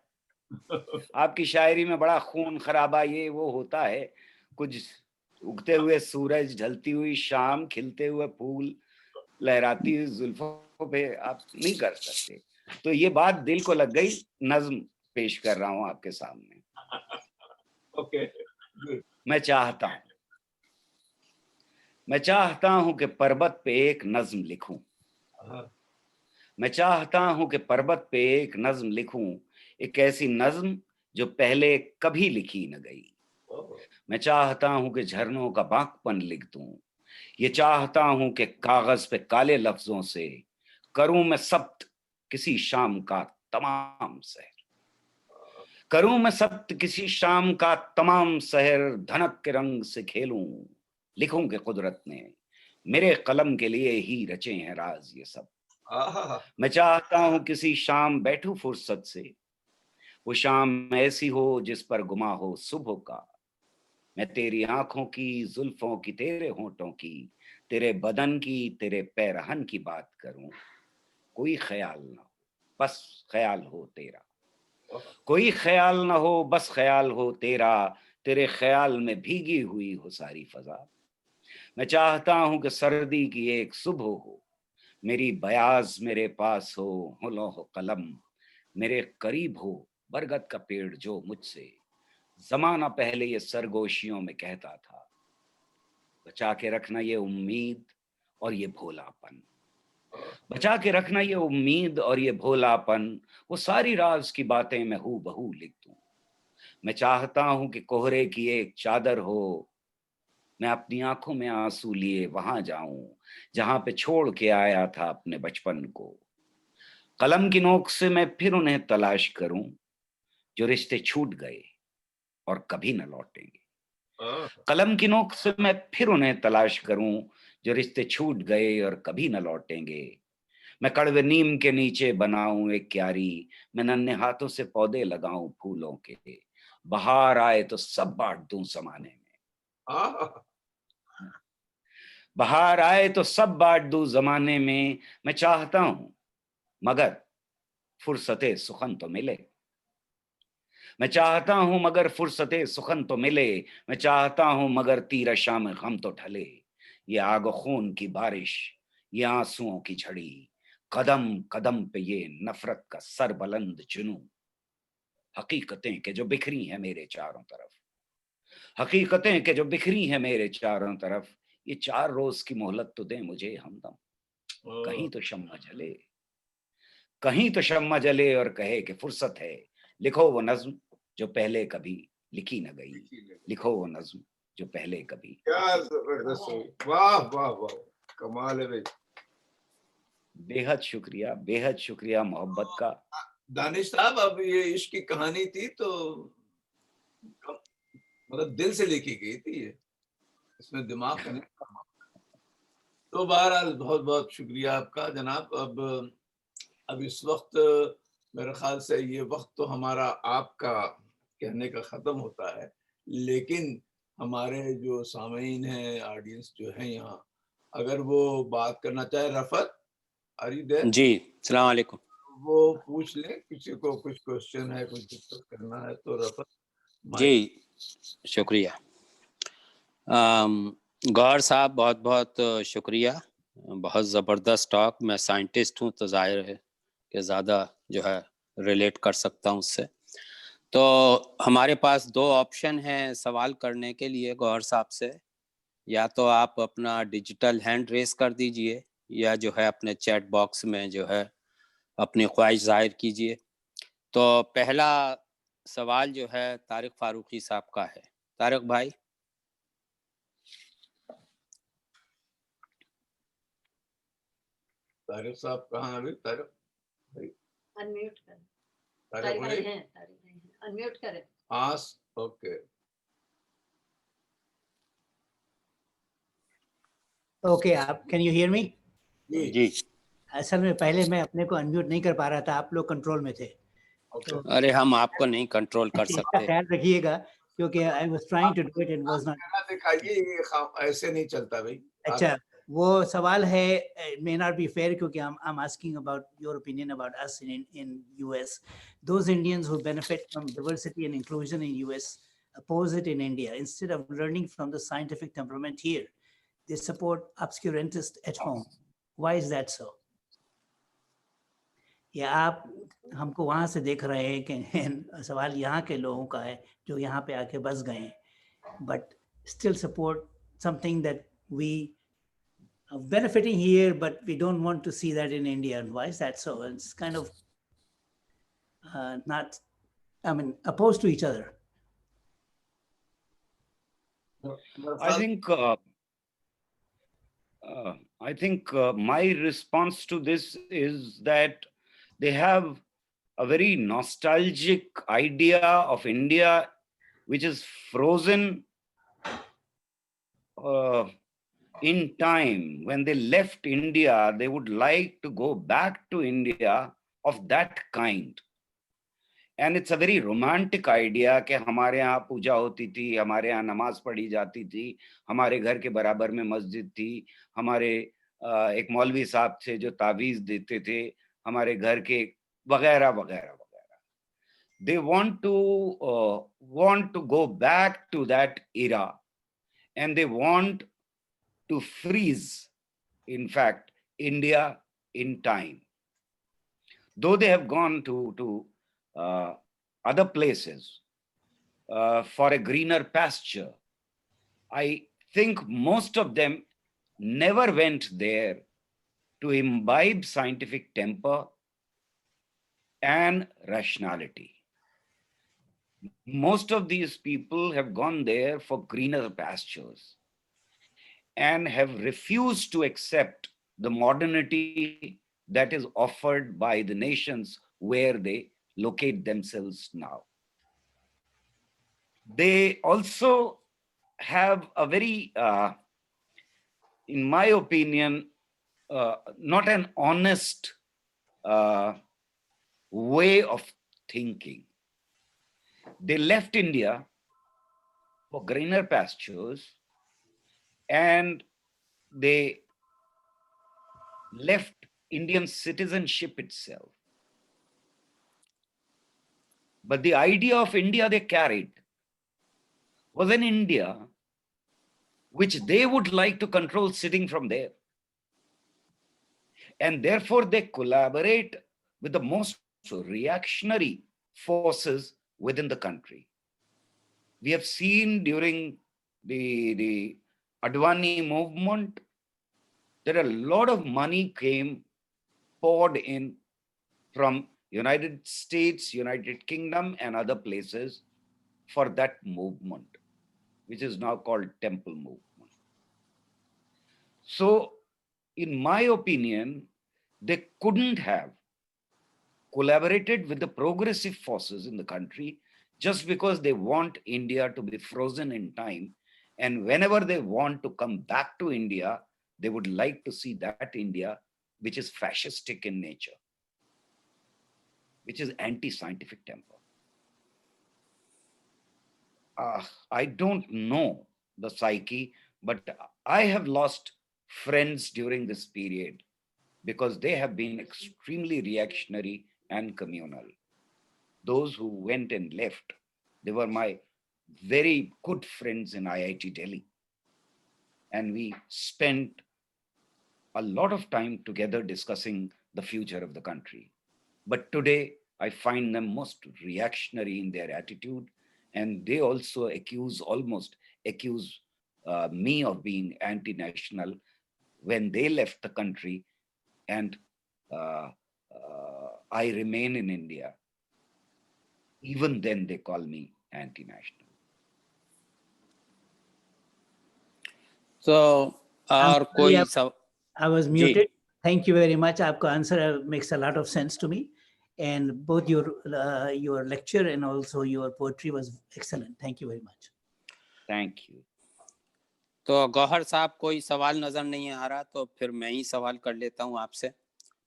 आपकी शायरी में बड़ा खून खराबा ये वो होता है, कुछ उगते हुए सूरज, ढलती हुई शाम, खिलते हुए फूल, लहराती हुई जुल्फों पे आप नहीं कर सकते। तो ये बात दिल को लग गई, नज्म पेश कर रहा हूं आपके सामने। ओके मैं चाहता हूं कि पर्वत पे एक नज्म लिखूं, मैं चाहता हूं कि पर्वत पे एक नज्म लिखूं, एक ऐसी नज्म जो पहले कभी लिखी न गई। मैं चाहता हूं कि झरनों का बांकपन लिख दूं, ये चाहता हूं कि कागज पे काले लफ्जों से करूं मैं सब्त किसी शाम का तमाम सहर, करूं मैं सब्त किसी शाम का तमाम सहर, धनक के रंग से खेलूं, लिखूं कि कुदरत ने मेरे कलम के लिए ही रचे हैं राज ये सब। मैं चाहता हूं किसी शाम बैठूं फुर्सत से, वो शाम ऐसी हो जिस पर गुमा हो सुबह का, मैं तेरी आंखों की, जुल्फों की, तेरे होठों की, तेरे बदन की, तेरे पैरहन की बात करूं, कोई ख्याल ना हो बस ख्याल हो तेरा, कोई ख्याल ना हो बस ख्याल हो तेरा, तेरे ख्याल में भीगी हुई हो सारी फजा। मैं चाहता हूं कि सर्दी की एक सुबह हो, मेरी बयाज मेरे पास हो लो हो कलम, मेरे करीब हो बरगद का पेड़ जो मुझसे जमाना पहले ये सरगोशियों में कहता था, बचा के रखना ये उम्मीद और ये भोलापन, बचा के रखना ये उम्मीद और ये भोलापन, वो सारी राज की बातें मैं हूँ बहू लिख दूं। मैं चाहता हूं कि कोहरे की एक चादर हो, मैं अपनी आंखों में आंसू लिए वहां जाऊं जहां पे छोड़ के आया था अपने बचपन को, कलम की नोक से मैं फिर उन्हें तलाश करूं जो रिश्ते छूट गए और कभी न लौटेंगे, कलम की नोक से मैं फिर उन्हें तलाश करूं जो रिश्ते छूट गए और कभी न लौटेंगे। मैं कड़वे नीम के नीचे बनाऊं एक क्यारी, मैं नन्हे हाथों से पौधे लगाऊं फूलों के, बहार आए तो सब बांट दूं जमाने में, बहार आए तो सब बांट दूं जमाने में। मैं चाहता हूं मगर फुर्सते सुखन तो मिले, मैं चाहता हूं मगर फुर्सते सुखन तो मिले, मैं चाहता हूं मगर तीर शाम गम तो ढले, ये आग खून की बारिश, ये आंसुओं की झड़ी कदम कदम पे ये नफरत का सर बुलंद जुनूं, हकीकतें के जो बिखरी हैं मेरे चारों तरफ, हकीकतें के जो बिखरी हैं मेरे चारों तरफ, ये 4 रोज की मोहलत तो दें मुझे हमदम, कहीं तो शम्मा जले, कहीं तो शम्मा जले और कहे कि फुर्सत है, लिखो वो नज्म जो पहले कभी लिखी न गई, लिखो वो नज्म जो पहले कभी। क्या जबरदस्त है। वाह वाह वाह, कमाल है भाई। बेहद शुक्रिया मोहब्बत का। दानिश साहब, अब ये इश्क की कहानी थी तो मतलब दिल से लिखी गई थी ये, इसमें दिमाग का नहीं था। तो बहरहाल बहुत बहुत शुक्रिया आपका जनाब। अब इस वक्त मेरे ख्याल से ये वक्त तो हमारा आपका कहने का ख़त्म होता है, लेकिन हमारे जो सामीन हैं, ऑडियंस जो है यहाँ, अगर वो बात करना चाहे, रफ़त आर यू देयर? जी, सलाम अलैकुम। वो पूछ लें, किसी को कुछ क्वेश्चन है, कुछ डिस्कस करना है तो रफ़त जी, शुक्रिया। गौहर साहब बहुत बहुत शुक्रिया, बहुत ज़बरदस्त टॉक। मैं साइंटिस्ट हूँ तो जाहिर है कि ज़्यादा जो है रिलेट कर सकता हूँ उससे। तो हमारे पास 2 ऑप्शन हैं सवाल करने के लिए गौहर साहब से, या तो आप अपना डिजिटल हैंड रेस कर दीजिए या जो है अपने चैट बॉक्स में जो है अपनी ख्वाहिश जाहिर कीजिए। तो पहला सवाल जो है तारिक फारूकी साहब का है। तारिक भाई। तारिक साहब कहाँ हैं अभी? तारिक भाई अनम्यूट करें। तारिक भाई तारिक भाई हैं, अनम्यूट करें। हाँ, ओके। ओके, आप कैन यू हियर मी? जी, असल में पहले मैं अपने को अनम्यूट नहीं कर पा रहा था, आप लोग कंट्रोल में थे। ओके। अरे हम आपको नहीं कंट्रोल कर इसका सकते। ख्याल रखिएगा क्योंकि I was trying to do it and was not. दिखाइए, ये ऐसे नहीं चलता भाई। अच्छा, वो सवाल है, may not be fair क्योंकि I'm asking about your opinion about us in US. Those Indians who benefit from diversity and inclusion in US oppose it in India. Instead of learning from the scientific temperament here, they support obscurantist at home. Why is that so? या आप हमको वहाँ से देख रहे हैं कि सवाल यहाँ के लोगों का है जो यहाँ पे आके बस गए हैं, but still support something that we are benefiting here, but we don't want to see that in India. And why is that so? It's kind of not, I mean, opposed to each other. I think my response to this is that they have a very nostalgic idea of India, which is frozen in time. When they left India, they would like to go back to India of that kind. And it's a very romantic idea कि हमारे यहाँ पूजा होती थी, हमारे यहाँ नमाज पढ़ी जाती थी, हमारे घर के बराबर में मस्जिद थी, हमारे एक मौलवी साहब थे जो तावीज़ देते थे, हमारे घर के वगैरह वगैरह वगैरह. They want to go back to that era, and they want to freeze, in fact, India in time. Though they have gone to other places for a greener pasture, I think most of them never went there to imbibe scientific temper and rationality. Most of these people have gone there for greener pastures and have refused to accept the modernity that is offered by the nations where they locate themselves now. They also have a very, in my opinion, not an honest way of thinking. They left India for greener pastures, and they left Indian citizenship itself. But the idea of India they carried was an India which they would like to control sitting from there. and therefore they collaborate with the most reactionary forces within the country. We have seen during the Advani movement that a lot of money came poured in from United States, United Kingdom, and other places for that movement, which is now called Temple Movement. So, in my opinion, they couldn't have collaborated with the progressive forces in the country just because they want India to be frozen in time. And whenever they want to come back to India, they would like to see that India which is fascistic in nature, which is anti-scientific temper. I don't know the psyche, but I have lost friends during this period because they have been extremely reactionary and communal. Those who went and left, they were my very good friends in IIT Delhi. And we spent a lot of time together discussing the future of the country. But today, I find them most reactionary in their attitude, and they also almost accuse me of being anti-national when they left the country, and I remain in India. Even then, they call me anti-national. So, और कोई सब I was muted. Thank you very much. Aapka answer makes a lot of sense to me, and both your lecture and also your poetry was excellent. Thank you very much. Thank you. तो गौहर साहब कोई सवाल नजर नहीं आ रहा, तो फिर मैं ही सवाल कर लेता हूं आपसे,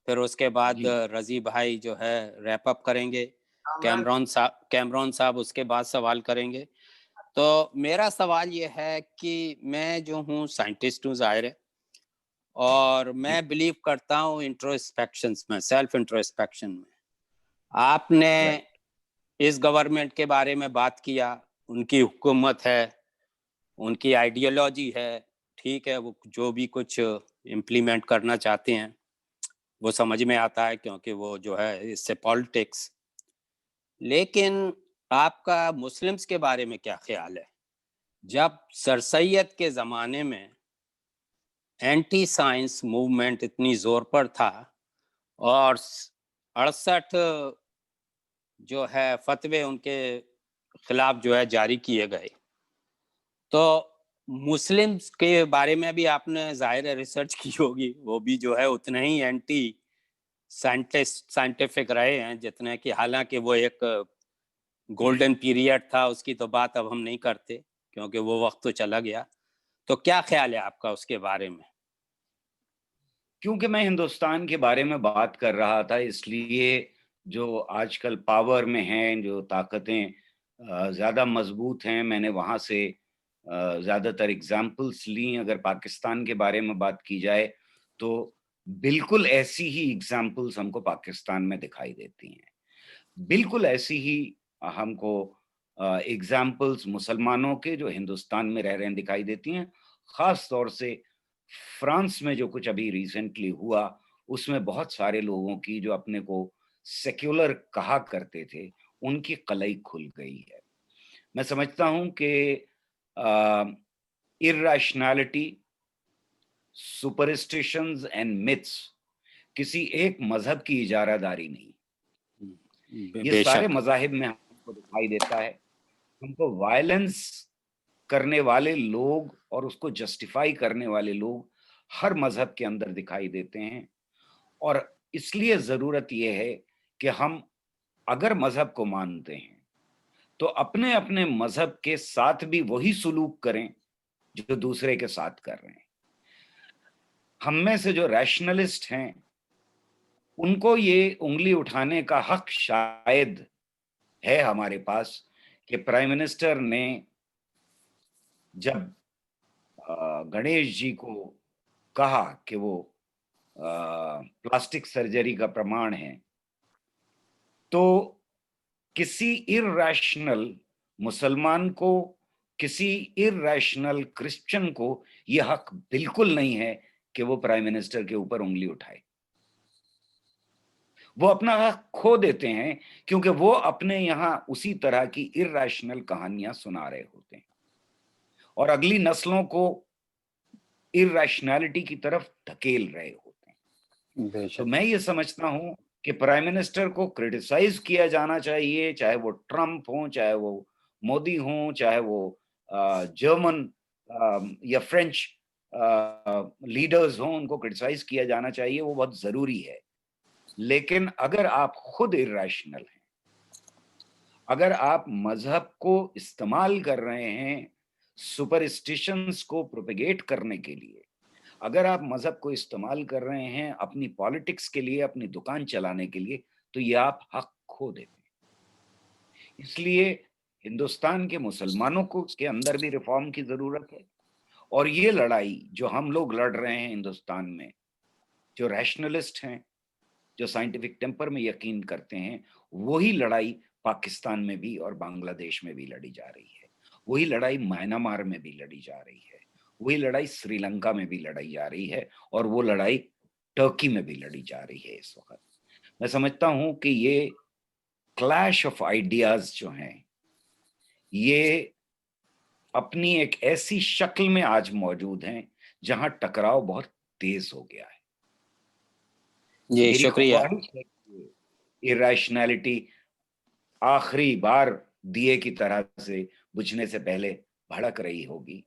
फिर उसके बाद रजी भाई जो है रैप अप करेंगे, कैमरॉन साहब उसके बाद सवाल करेंगे। तो मेरा सवाल ये है कि मैं जो हूँ साइंटिस्ट हूँ ज़ाहिर है, और मैं बिलीव करता हूँ इंट्रोस्पेक्शंस में, सेल्फ इंट्रोस्पेक्शन में। आपने इस गवर्नमेंट के बारे में बात किया, उनकी हुकूमत है, उनकी आइडियोलॉजी है, ठीक है, वो जो भी कुछ इम्प्लीमेंट करना चाहते हैं वो समझ में आता है, क्योंकि वो जो है इससे पॉलिटिक्स। लेकिन आपका मुस्लिम्स के बारे में क्या ख्याल है? जब सर सैयद के ज़माने में एंटी साइंस मूवमेंट इतनी जोर पर था और 68 जो है फतवे उनके खिलाफ जो है जारी किए गए, तो मुस्लिम्स के बारे में भी आपने जाहिर रिसर्च की होगी, वो भी जो है उतने ही एंटी साइंटिफिक रहे हैं जितने कि, हालांकि वो एक गोल्डन पीरियड था, उसकी तो बात अब हम नहीं करते क्योंकि वो वक्त तो चला गया। तो क्या ख्याल है आपका उसके बारे में? क्योंकि मैं हिंदुस्तान के बारे में बात कर रहा था, इसलिए जो आजकल पावर में हैं, जो ताकतें ज़्यादा मजबूत हैं, मैंने वहाँ से ज़्यादातर एग्जाम्पल्स ली। अगर पाकिस्तान के बारे में बात की जाए तो बिल्कुल ऐसी ही एग्जाम्पल्स हमको पाकिस्तान में दिखाई देती हैं, बिल्कुल ऐसी ही हमको एग्जाम्पल्स मुसलमानों के जो हिंदुस्तान में रह रहे हैं दिखाई देती हैं। ख़ास तौर से फ्रांस में जो कुछ अभी रिसेंटली हुआ, उसमें बहुत सारे लोगों की जो अपने को सेक्युलर कहा करते थे, उनकी कलई खुल गई है। मैं समझता हूं कि इर्रेशनैलिटी, सुपरस्टिशंस एंड मिथ्स किसी एक मजहब की इजारादारी नहीं, ये सारे मजाहिब में हमको दिखाई देता है। हमको वायलेंस करने वाले लोग और उसको जस्टिफाई करने वाले लोग हर मजहब के अंदर दिखाई देते हैं, और इसलिए जरूरत यह है कि हम अगर मजहब को मानते हैं तो अपने अपने मजहब के साथ भी वही सुलूक करें जो दूसरे के साथ कर रहे हैं। हम में से जो रैशनलिस्ट हैं उनको ये उंगली उठाने का हक शायद है हमारे पास कि प्राइम मिनिस्टर ने जब गणेश जी को कहा कि वो प्लास्टिक सर्जरी का प्रमाण है, तो किसी इर्रेशनल मुसलमान को, किसी इर्रेशनल क्रिश्चियन को यह हक बिल्कुल नहीं है कि वो प्राइम मिनिस्टर के ऊपर उंगली उठाए। वो अपना हक खो देते हैं क्योंकि वो अपने यहाँ उसी तरह की इर्रेशनल कहानियां सुना रहे होते हैं और अगली नस्लों को इर्रेशनैलिटी की तरफ धकेल रहे होते हैं। तो बेशक। मैं ये समझता हूं कि प्राइम मिनिस्टर को क्रिटिसाइज किया जाना चाहिए, चाहे वो ट्रम्प हो, चाहे वो मोदी हो, चाहे वो जर्मन या फ्रेंच लीडर्स हों, उनको क्रिटिसाइज किया जाना चाहिए, वो बहुत जरूरी है। लेकिन अगर आप खुद इर्रेशनल हैं, अगर आप मजहब को इस्तेमाल कर रहे हैं सुपरस्टिशंस को प्रोपेगेट करने के लिए, अगर आप मजहब को इस्तेमाल कर रहे हैं अपनी पॉलिटिक्स के लिए, अपनी दुकान चलाने के लिए, तो ये आप हक खो देते हैं। इसलिए हिंदुस्तान के मुसलमानों को के अंदर भी रिफॉर्म की जरूरत है और ये लड़ाई जो हम लोग लड़ रहे हैं हिंदुस्तान में, जो रैशनलिस्ट हैं, जो साइंटिफिक टेम्पर में यकीन करते हैं, वही लड़ाई पाकिस्तान में भी और बांग्लादेश में भी लड़ी जा रही है, वही लड़ाई म्यांमार में भी लड़ी जा रही है, वही लड़ाई श्रीलंका में भी लड़ी जा रही है और वो लड़ाई टर्की में भी लड़ी जा रही है इस वक्त। मैं समझता हूं कि ये क्लैश ऑफ आइडियाज जो हैं, ये अपनी एक ऐसी शक्ल में आज मौजूद हैं जहां टकराव बहुत तेज हो गया है। जी शुक्रिया। इरेशनैलिटी आखिरी बार दिए की तरह से बुझने से पहले भड़क रही होगी।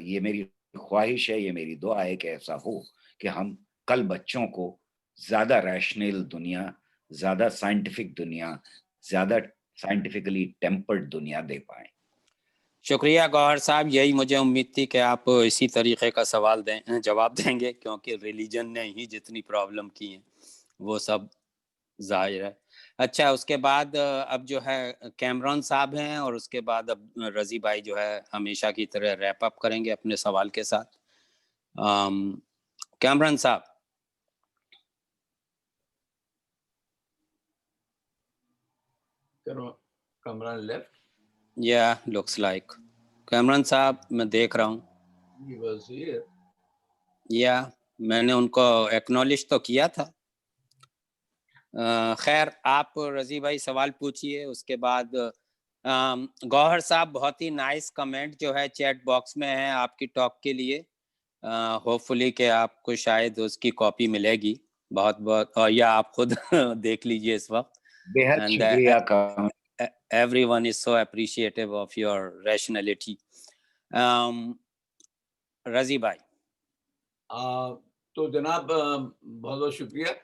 ये मेरी ख्वाहिश है, ये मेरी दुआ है कि ऐसा हो कि हम कल बच्चों को ज्यादा रैशनल दुनिया, ज्यादा साइंटिफिक दुनिया, ज्यादा साइंटिफिकली टेम्पर्ड दुनिया दे पाए। शुक्रिया गौहर साहब, यही मुझे उम्मीद थी कि आप इसी तरीके का जवाब देंगे, क्योंकि रिलीजन ने ही जितनी प्रॉब्लम की है वो सब जाहिर है। अच्छा, उसके बाद अब जो है कैमरॉन साहब हैं और उसके बाद अब रजी भाई जो है हमेशा की तरह रैप अप करेंगे अपने सवाल के साथ। कैमरॉन साहब। Cameron left. या लुक्स लाइक कैमरॉन साहब मैं देख रहा हूँ। He was here. या मैंने उनको एक्नॉलेज तो किया था। खैर आप रजी भाई सवाल पूछिए, उसके बाद गौहर साहब बहुत ही नाइस कमेंट जो है चैट बॉक्स में है आपकी टॉक के लिए। होपफुली कि आपको शायद उसकी कॉपी मिलेगी। बहुत बहुत, और या आप खुद देख लीजिए इस वक्त। बेहद शुक्रिया का। Everyone is so appreciative of your rationality. रजी भाई। तो जनाब बहुत बहुत शुक्रिया।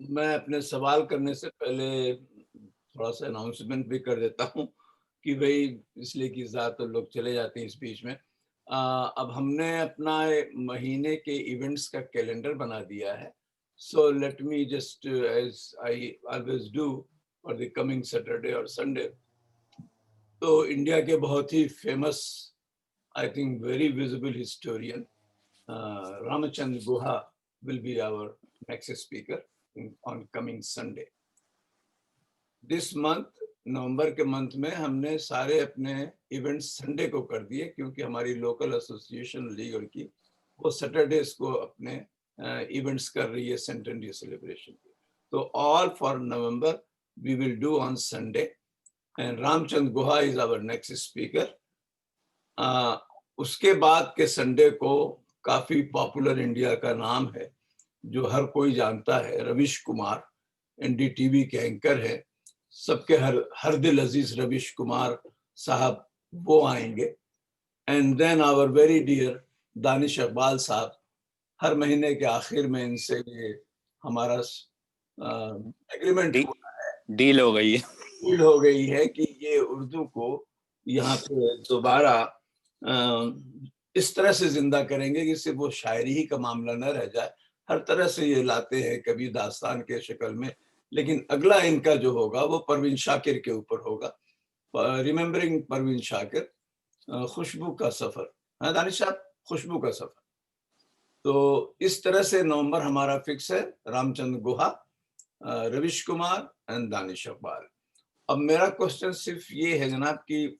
मैं अपने सवाल करने से पहले थोड़ा सा अनाउंसमेंट भी कर देता हूँ कि भाई इसलिए कि ज़्यादातर लोग चले जाते हैं इस बीच में। अब हमने अपना महीने के इवेंट्स का कैलेंडर बना दिया है। So let me just as I always do for the coming Saturday और संडे, तो इंडिया के बहुत ही famous, I think very visible historian Ramachandra Guha will be our next speaker on coming Sunday. This month, नवंबर के month में हमने सारे अपने इवेंट्स संडे को कर दिए क्योंकि हमारी लोकल एसोसिएशन लीगल की वो सैटरडेज को अपने इवेंट्स कर रही है सेंटेनरी सेलिब्रेशन की। तो all for November we will do on Sunday and Ramachandra Guha is our next speaker. उसके बाद के संडे को काफी पॉपुलर इंडिया का नाम है जो हर कोई जानता है, रविश कुमार, एनडीटीवी के एंकर है, सबके हर दिल अजीज रविश कुमार साहब, वो आएंगे। And then our very dear Danish Iqbal साहब, हर महीने के आखिर में इनसे ये हमारा एग्रीमेंट डील हो गई है, डील हो गई है कि ये उर्दू को यहाँ पे दोबारा इस तरह से जिंदा करेंगे कि सिर्फ वो शायरी ही का मामला न रह जाए, हर तरह से ये लाते हैं, कभी दास्तान के शक्ल में। लेकिन अगला इनका जो होगा वो परवीन शाकिर के ऊपर होगा, रिमेम्बरिंग परवीन शाकिर, खुशबू का सफर। हाँ दानिश साहब, खुशबू का सफर। तो इस तरह से नवंबर हमारा फिक्स है, रामचंद्र गुहा, रविश कुमार एंड दानिश इकबाल। अब मेरा क्वेश्चन सिर्फ ये है जनाब कि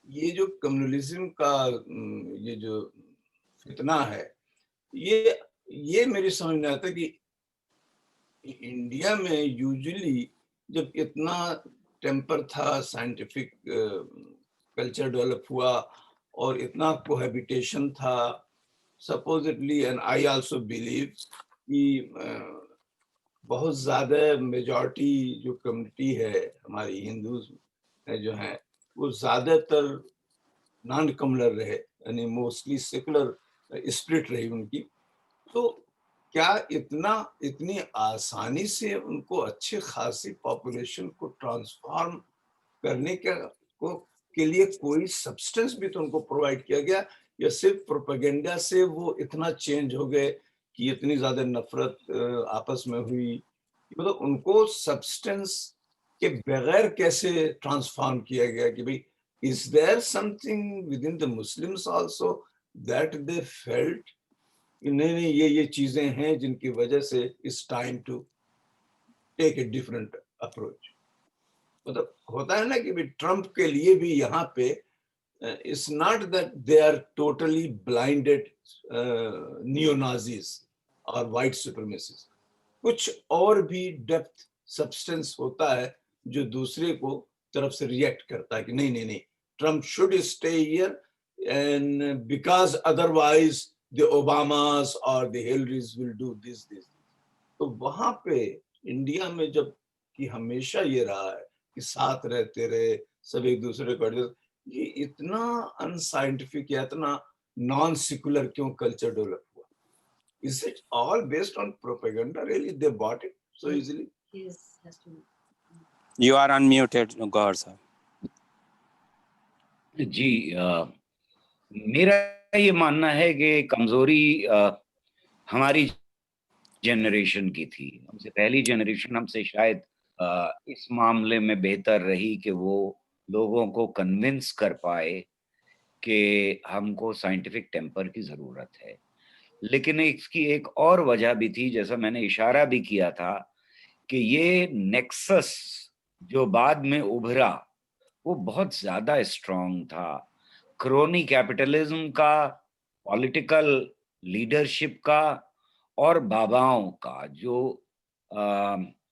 ये जो कम्युनलिज्म का ये जो फितना है, ये मेरी समझ में आता है कि इंडिया में यूजुअली जब इतना टेम्पर था, साइंटिफिक कल्चर डेवलप हुआ और इतना कोहैबिटेशन था, supposedly, and I also believe कि बहुत ज्यादा मेजॉरिटी जो कम्युनिटी है हमारी हिंदूज जो है वो ज्यादातर नॉन कम्युलर रहे, यानी मोस्टली सेकुलर स्पिरिट रही उनकी। तो क्या इतनी आसानी से उनको अच्छी खासी पॉपुलेशन को ट्रांसफॉर्म करने के लिए कोई सब्सटेंस भी तो उनको प्रोवाइड किया गया, या सिर्फ प्रोपेगेंडा से वो इतना चेंज हो गए कि इतनी ज्यादा नफरत आपस में हुई? मतलब उनको सब्सटेंस के बगैर कैसे ट्रांसफॉर्म किया गया कि भाई, is there something with in the Muslims also that they felt नहीं नहीं ये चीजें हैं जिनकी वजह से it's time to take a different approach? मतलब होता है ना कि भाई ट्रम्प के लिए भी यहाँ पे it's not that they are totally blinded neo-Nazis और वाइट सुप्रीमेसिस्ट, कुछ और भी डेप्थ सब्सटेंस होता है जो दूसरे को तरफ से रिएक्ट करता है कि नहीं नहीं नहीं, Trump should stay here and because otherwise the Obamas और the Hillarys will do this this. तो वहां पे इंडिया में जब कि हमेशा ये रहा है कि साथ रहते रहे सब एक दूसरे को, ये इतना अनसाइंटिफिक या इतना नॉन सेकुलर क्यों कल्चर डेवलप हुआ? Is it all based on propaganda? Really, they bought it so easily? Yes, has to. You are unmuted, Gauhar sir. जी, मेरा ये मानना है कि कमजोरी हमारी जनरेशन की थी। हमसे पहली जनरेशन हमसे शायद इस मामले में बेहतर रही कि वो लोगों को कन्विंस कर पाए कि हमको साइंटिफिक टेम्पर की जरूरत है। लेकिन इसकी एक और वजह भी थी, जैसा मैंने इशारा भी किया था, कि ये नेक्सस जो बाद में उभरा वो बहुत ज्यादा स्ट्रांग था। क्रोनी कैपिटलिज्म का, पॉलिटिकल लीडरशिप का और बाबाओं का, जो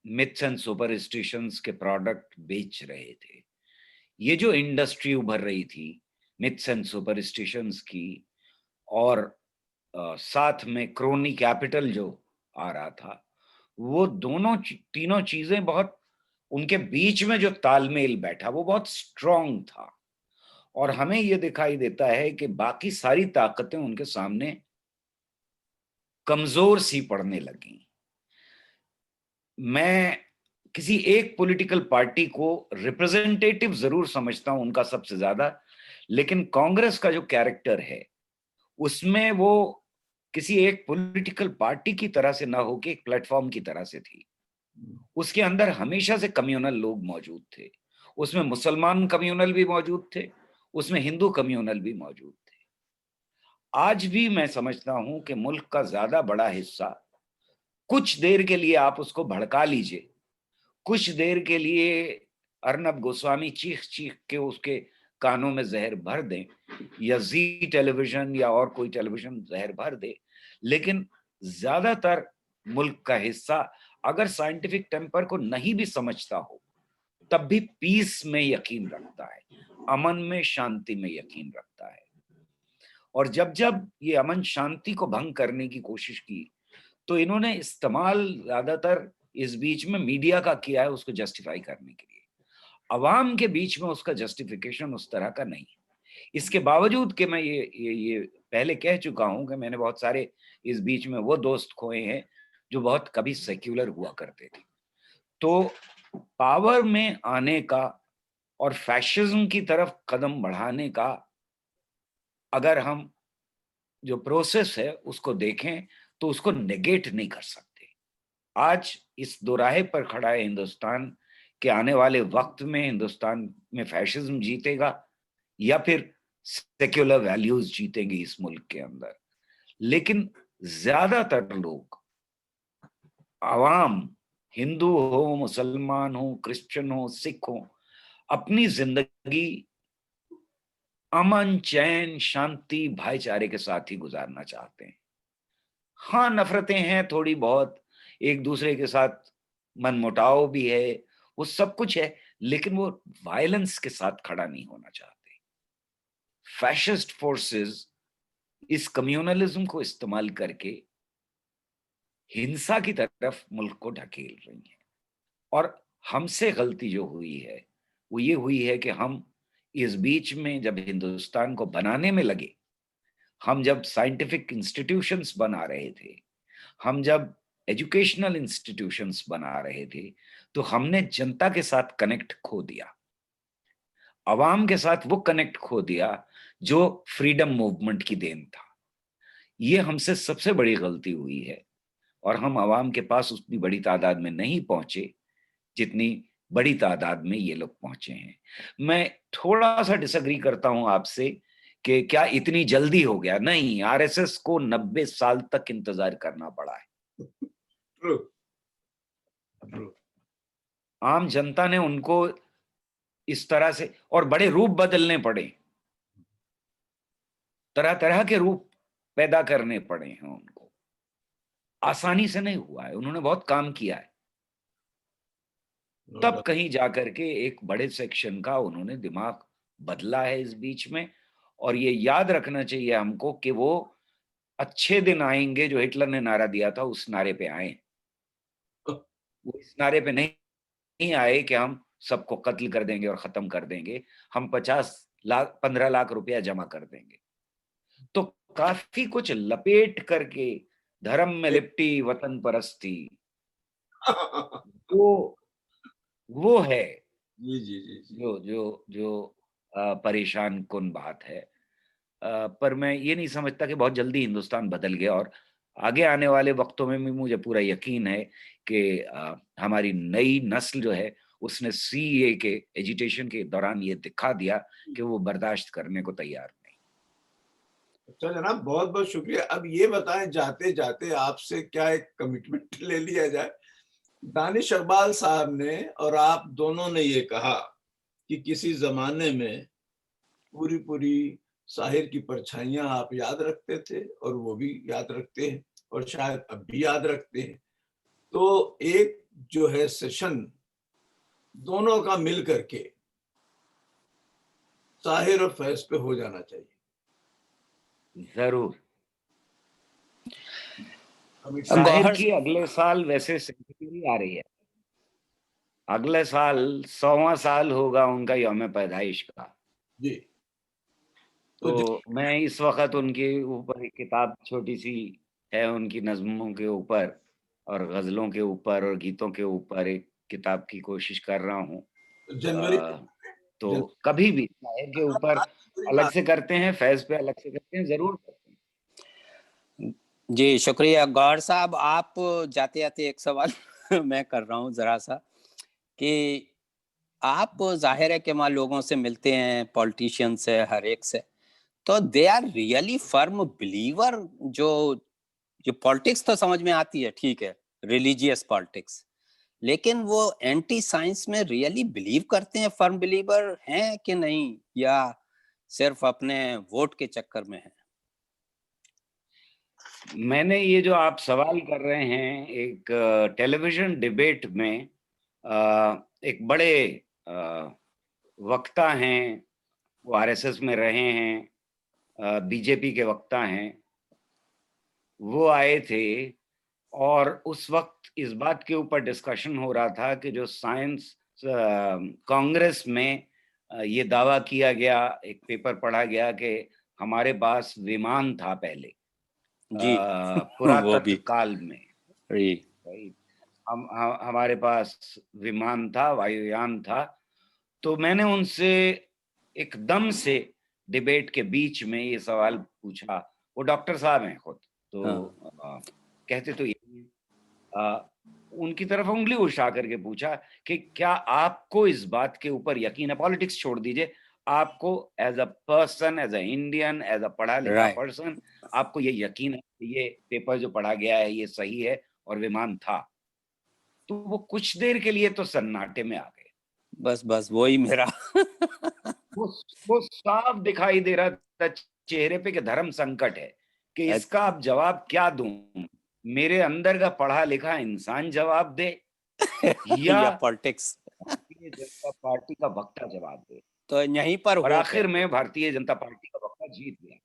मिथ्स एंड सुपरस्टिशंस के प्रोडक्ट बेच रहे थे। ये जो इंडस्ट्री उभर रही थी मिथ्स एंड सुपरस्टिशंस की, और साथ में क्रोनी कैपिटल जो आ रहा था, वो तीनों चीजें बहुत, उनके बीच में जो तालमेल बैठा वो बहुत स्ट्रांग था। और हमें ये दिखाई देता है कि बाकी सारी ताकतें उनके सामने कमजोर सी पड़ने लगी। मैं किसी एक पॉलिटिकल पार्टी को रिप्रेजेंटेटिव जरूर समझता हूं उनका सबसे ज्यादा, लेकिन कांग्रेस का जो कैरेक्टर है उसमें वो किसी एक पॉलिटिकल पार्टी की तरह से ना होके एक प्लेटफॉर्म की तरह से थी। उसके अंदर हमेशा से कम्युनल लोग मौजूद थे, उसमें मुसलमान कम्युनल भी मौजूद थे, उसमें हिंदू कम्युनल भी मौजूद थे। आज भी मैं समझता हूं कि मुल्क का ज्यादा बड़ा हिस्सा, कुछ देर के लिए आप उसको भड़का लीजिए, कुछ देर के लिए अर्नब गोस्वामी चीख चीख के उसके कानों में जहर भर दें, या जी टेलीविजन या और कोई टेलीविजन जहर भर दे, लेकिन ज्यादातर मुल्क का हिस्सा अगर साइंटिफिक टेम्पर को नहीं भी समझता हो तब भी पीस में यकीन रखता है, अमन में, शांति में यकीन रखता है। और जब जब ये अमन शांति को भंग करने की कोशिश की तो इन्होंने इस्तेमाल ज्यादातर इस बीच में मीडिया का किया है उसको जस्टिफाई करने के लिए। अवाम के बीच में उसका जस्टिफिकेशन उस तरह का नहीं है। इसके बावजूद कि मैं ये पहले कह चुका हूं कि मैंने बहुत सारे इस बीच में वो दोस्त खोए हैं जो बहुत कभी सेक्युलर हुआ करते थे। तो पावर में आने का और फैशिज्म की तरफ कदम बढ़ाने का अगर हम जो प्रोसेस है उसको देखें तो उसको नेगेट नहीं कर सकते। आज इस दोराहे पर खड़ा है हिंदुस्तान कि आने वाले वक्त में हिंदुस्तान में फैशिज्म जीतेगा या फिर सेक्युलर वैल्यूज जीतेंगे इस मुल्क के अंदर। लेकिन ज्यादातर लोग, आवाम, हिंदू हो, मुसलमान हो, क्रिश्चियन हो, सिख हो, अपनी जिंदगी अमन, चैन, शांति, भाईचारे के साथ ही गुजारना चाहते हैं। हाँ, नफरतें हैं थोड़ी बहुत, एक दूसरे के साथ मनमुटाव भी है, वो सब कुछ है, लेकिन वो वायलेंस के साथ खड़ा नहीं होना चाहते। फैशिस्ट फोर्सेस इस कम्युनलिज्म को इस्तेमाल करके हिंसा की तरफ मुल्क को ढकेल रही हैं। और हमसे गलती जो हुई है वो ये हुई है कि हम इस बीच में जब हिंदुस्तान को बनाने में लगे, हम जब साइंटिफिक इंस्टीट्यूशंस बना रहे थे, हम जब एजुकेशनल इंस्टीट्यूशंस बना रहे थे, तो हमने जनता के साथ कनेक्ट खो दिया, अवाम के साथ वो कनेक्ट खो दिया जो फ्रीडम मूवमेंट की देन था। ये हमसे सबसे बड़ी गलती हुई है और हम अवाम के पास उतनी बड़ी तादाद में नहीं पहुंचे जितनी बड़ी तादाद में ये लोग पहुंचे हैं। मैं थोड़ा सा डिसएग्री करता हूं आपसे कि क्या इतनी जल्दी हो गया। नहीं, आरएसएस को 90 साल तक इंतजार करना पड़ा है। True. True. आम जनता ने उनको इस तरह से और बड़े रूप बदलने पड़े, तरह तरह के रूप पैदा करने पड़े हैं उनको। आसानी से नहीं हुआ है, उन्होंने बहुत काम किया है। No तब doubt. कहीं जाकर के एक बड़े सेक्शन का उन्होंने दिमाग बदला है इस बीच में। और ये याद रखना चाहिए हमको कि वो अच्छे दिन आएंगे जो हिटलर ने नारा दिया था, उस नारे पे आए। वो इस नारे पे नहीं आए कि हम सबको कत्ल कर देंगे और खत्म कर देंगे, हम 15 लाख रुपया जमा कर देंगे। तो काफी कुछ लपेट करके धर्म में लिपटी वतन परस्ती, वो है जी जी जी जी। जो जो जो परेशान कुन बात है। पर मैं ये नहीं समझता कि बहुत जल्दी हिंदुस्तान बदल गया, और आगे आने वाले वक्तों में भी मुझे पूरा यकीन है कि हमारी नई नस्ल जो है उसने सीए के एजिटेशन के दौरान ये दिखा दिया कि वो बर्दाश्त करने को तैयार नहीं। अच्छा जनाब, बहुत बहुत शुक्रिया। अब ये बताएं, जाते जाते आपसे क्या एक कमिटमेंट ले लिया जाए। दानिश इकबाल साहब ने और आप दोनों ने ये कहा कि किसी जमाने में पूरी पूरी साहिर की परछाइयां आप याद रखते थे और वो भी याद रखते हैं और शायद अब भी याद रखते हैं। तो एक जो है सेशन दोनों का मिल करके साहिर और फैज पे हो जाना चाहिए। जरूर। कमिटमेंट जाहिर गौहर की अगले साल वैसे सेंचुरी आ रही है, अगले साल 100वां साल होगा उनका यौम पैदाइश का। जी। तो तो मैं इस वक्त उनके ऊपर एक किताब छोटी सी है, उनकी नज्मों के ऊपर और गजलों के ऊपर और गीतों के ऊपर एक किताब की कोशिश कर रहा हूँ। जनवरी तो कभी भी शायर के ऊपर अलग से करते हैं, फैज पे अलग से करते हैं, जरूर करते हैं। जी शुक्रिया। गौहर साहब, आप जाते जाते एक सवाल मैं कर रहा हूँ जरा सा, कि आप जाहिर है कि वहाँ लोगों से मिलते हैं, पॉलिटिशियन से, हर एक से, तो they are really firm believer. जो पॉलिटिक्स तो समझ में आती है, ठीक है, रिलीजियस पॉलिटिक्स, लेकिन वो एंटी साइंस में रियली बिलीव करते हैं, फर्म बिलीवर हैं कि नहीं, या सिर्फ अपने वोट के चक्कर में है? मैंने ये जो आप सवाल कर रहे हैं, एक टेलीविजन डिबेट में एक बड़े वक्ता हैं, वो आरएसएस में रहे हैं, बीजेपी के वक्ता हैं, वो आए थे और उस वक्त इस बात के ऊपर डिस्कशन हो रहा था कि जो साइंस कांग्रेस में ये दावा किया गया, एक पेपर पढ़ा गया कि हमारे पास विमान था पहले जी वो भी पुरातत्व काल में, जी। राइट? हमारे पास विमान था, वायुयान था। तो मैंने उनसे एकदम से डिबेट के बीच में ये सवाल पूछा, वो डॉक्टर साहब हैं खुद, तो कहते तो यही उनकी तरफ उंगली उठा करके पूछा कि क्या आपको इस बात के ऊपर यकीन है, पॉलिटिक्स छोड़ दीजिए, आपको as a person, as a Indian, as a पढ़ा लिखा Right. पर्सन, आपको ये यकीन है कि ये पेपर जो पढ़ा गया है ये सही है और विमान था? तो वो कुछ देर के लिए तो सन्नाटे में आ गए। बस वही मेरा वो साफ दिखाई दे रहा था चेहरे पे कि धर्म संकट है, कि इसका अब जवाब क्या दूं। मेरे अंदर का पढ़ा लिखा इंसान जवाब दे या पॉलिटिक्स। भारतीय जनता पार्टी का वक्ता जवाब दे। तो यहीं पर और होप है। आखिर में भारतीय जनता पार्टी का वक्ता जीत गया।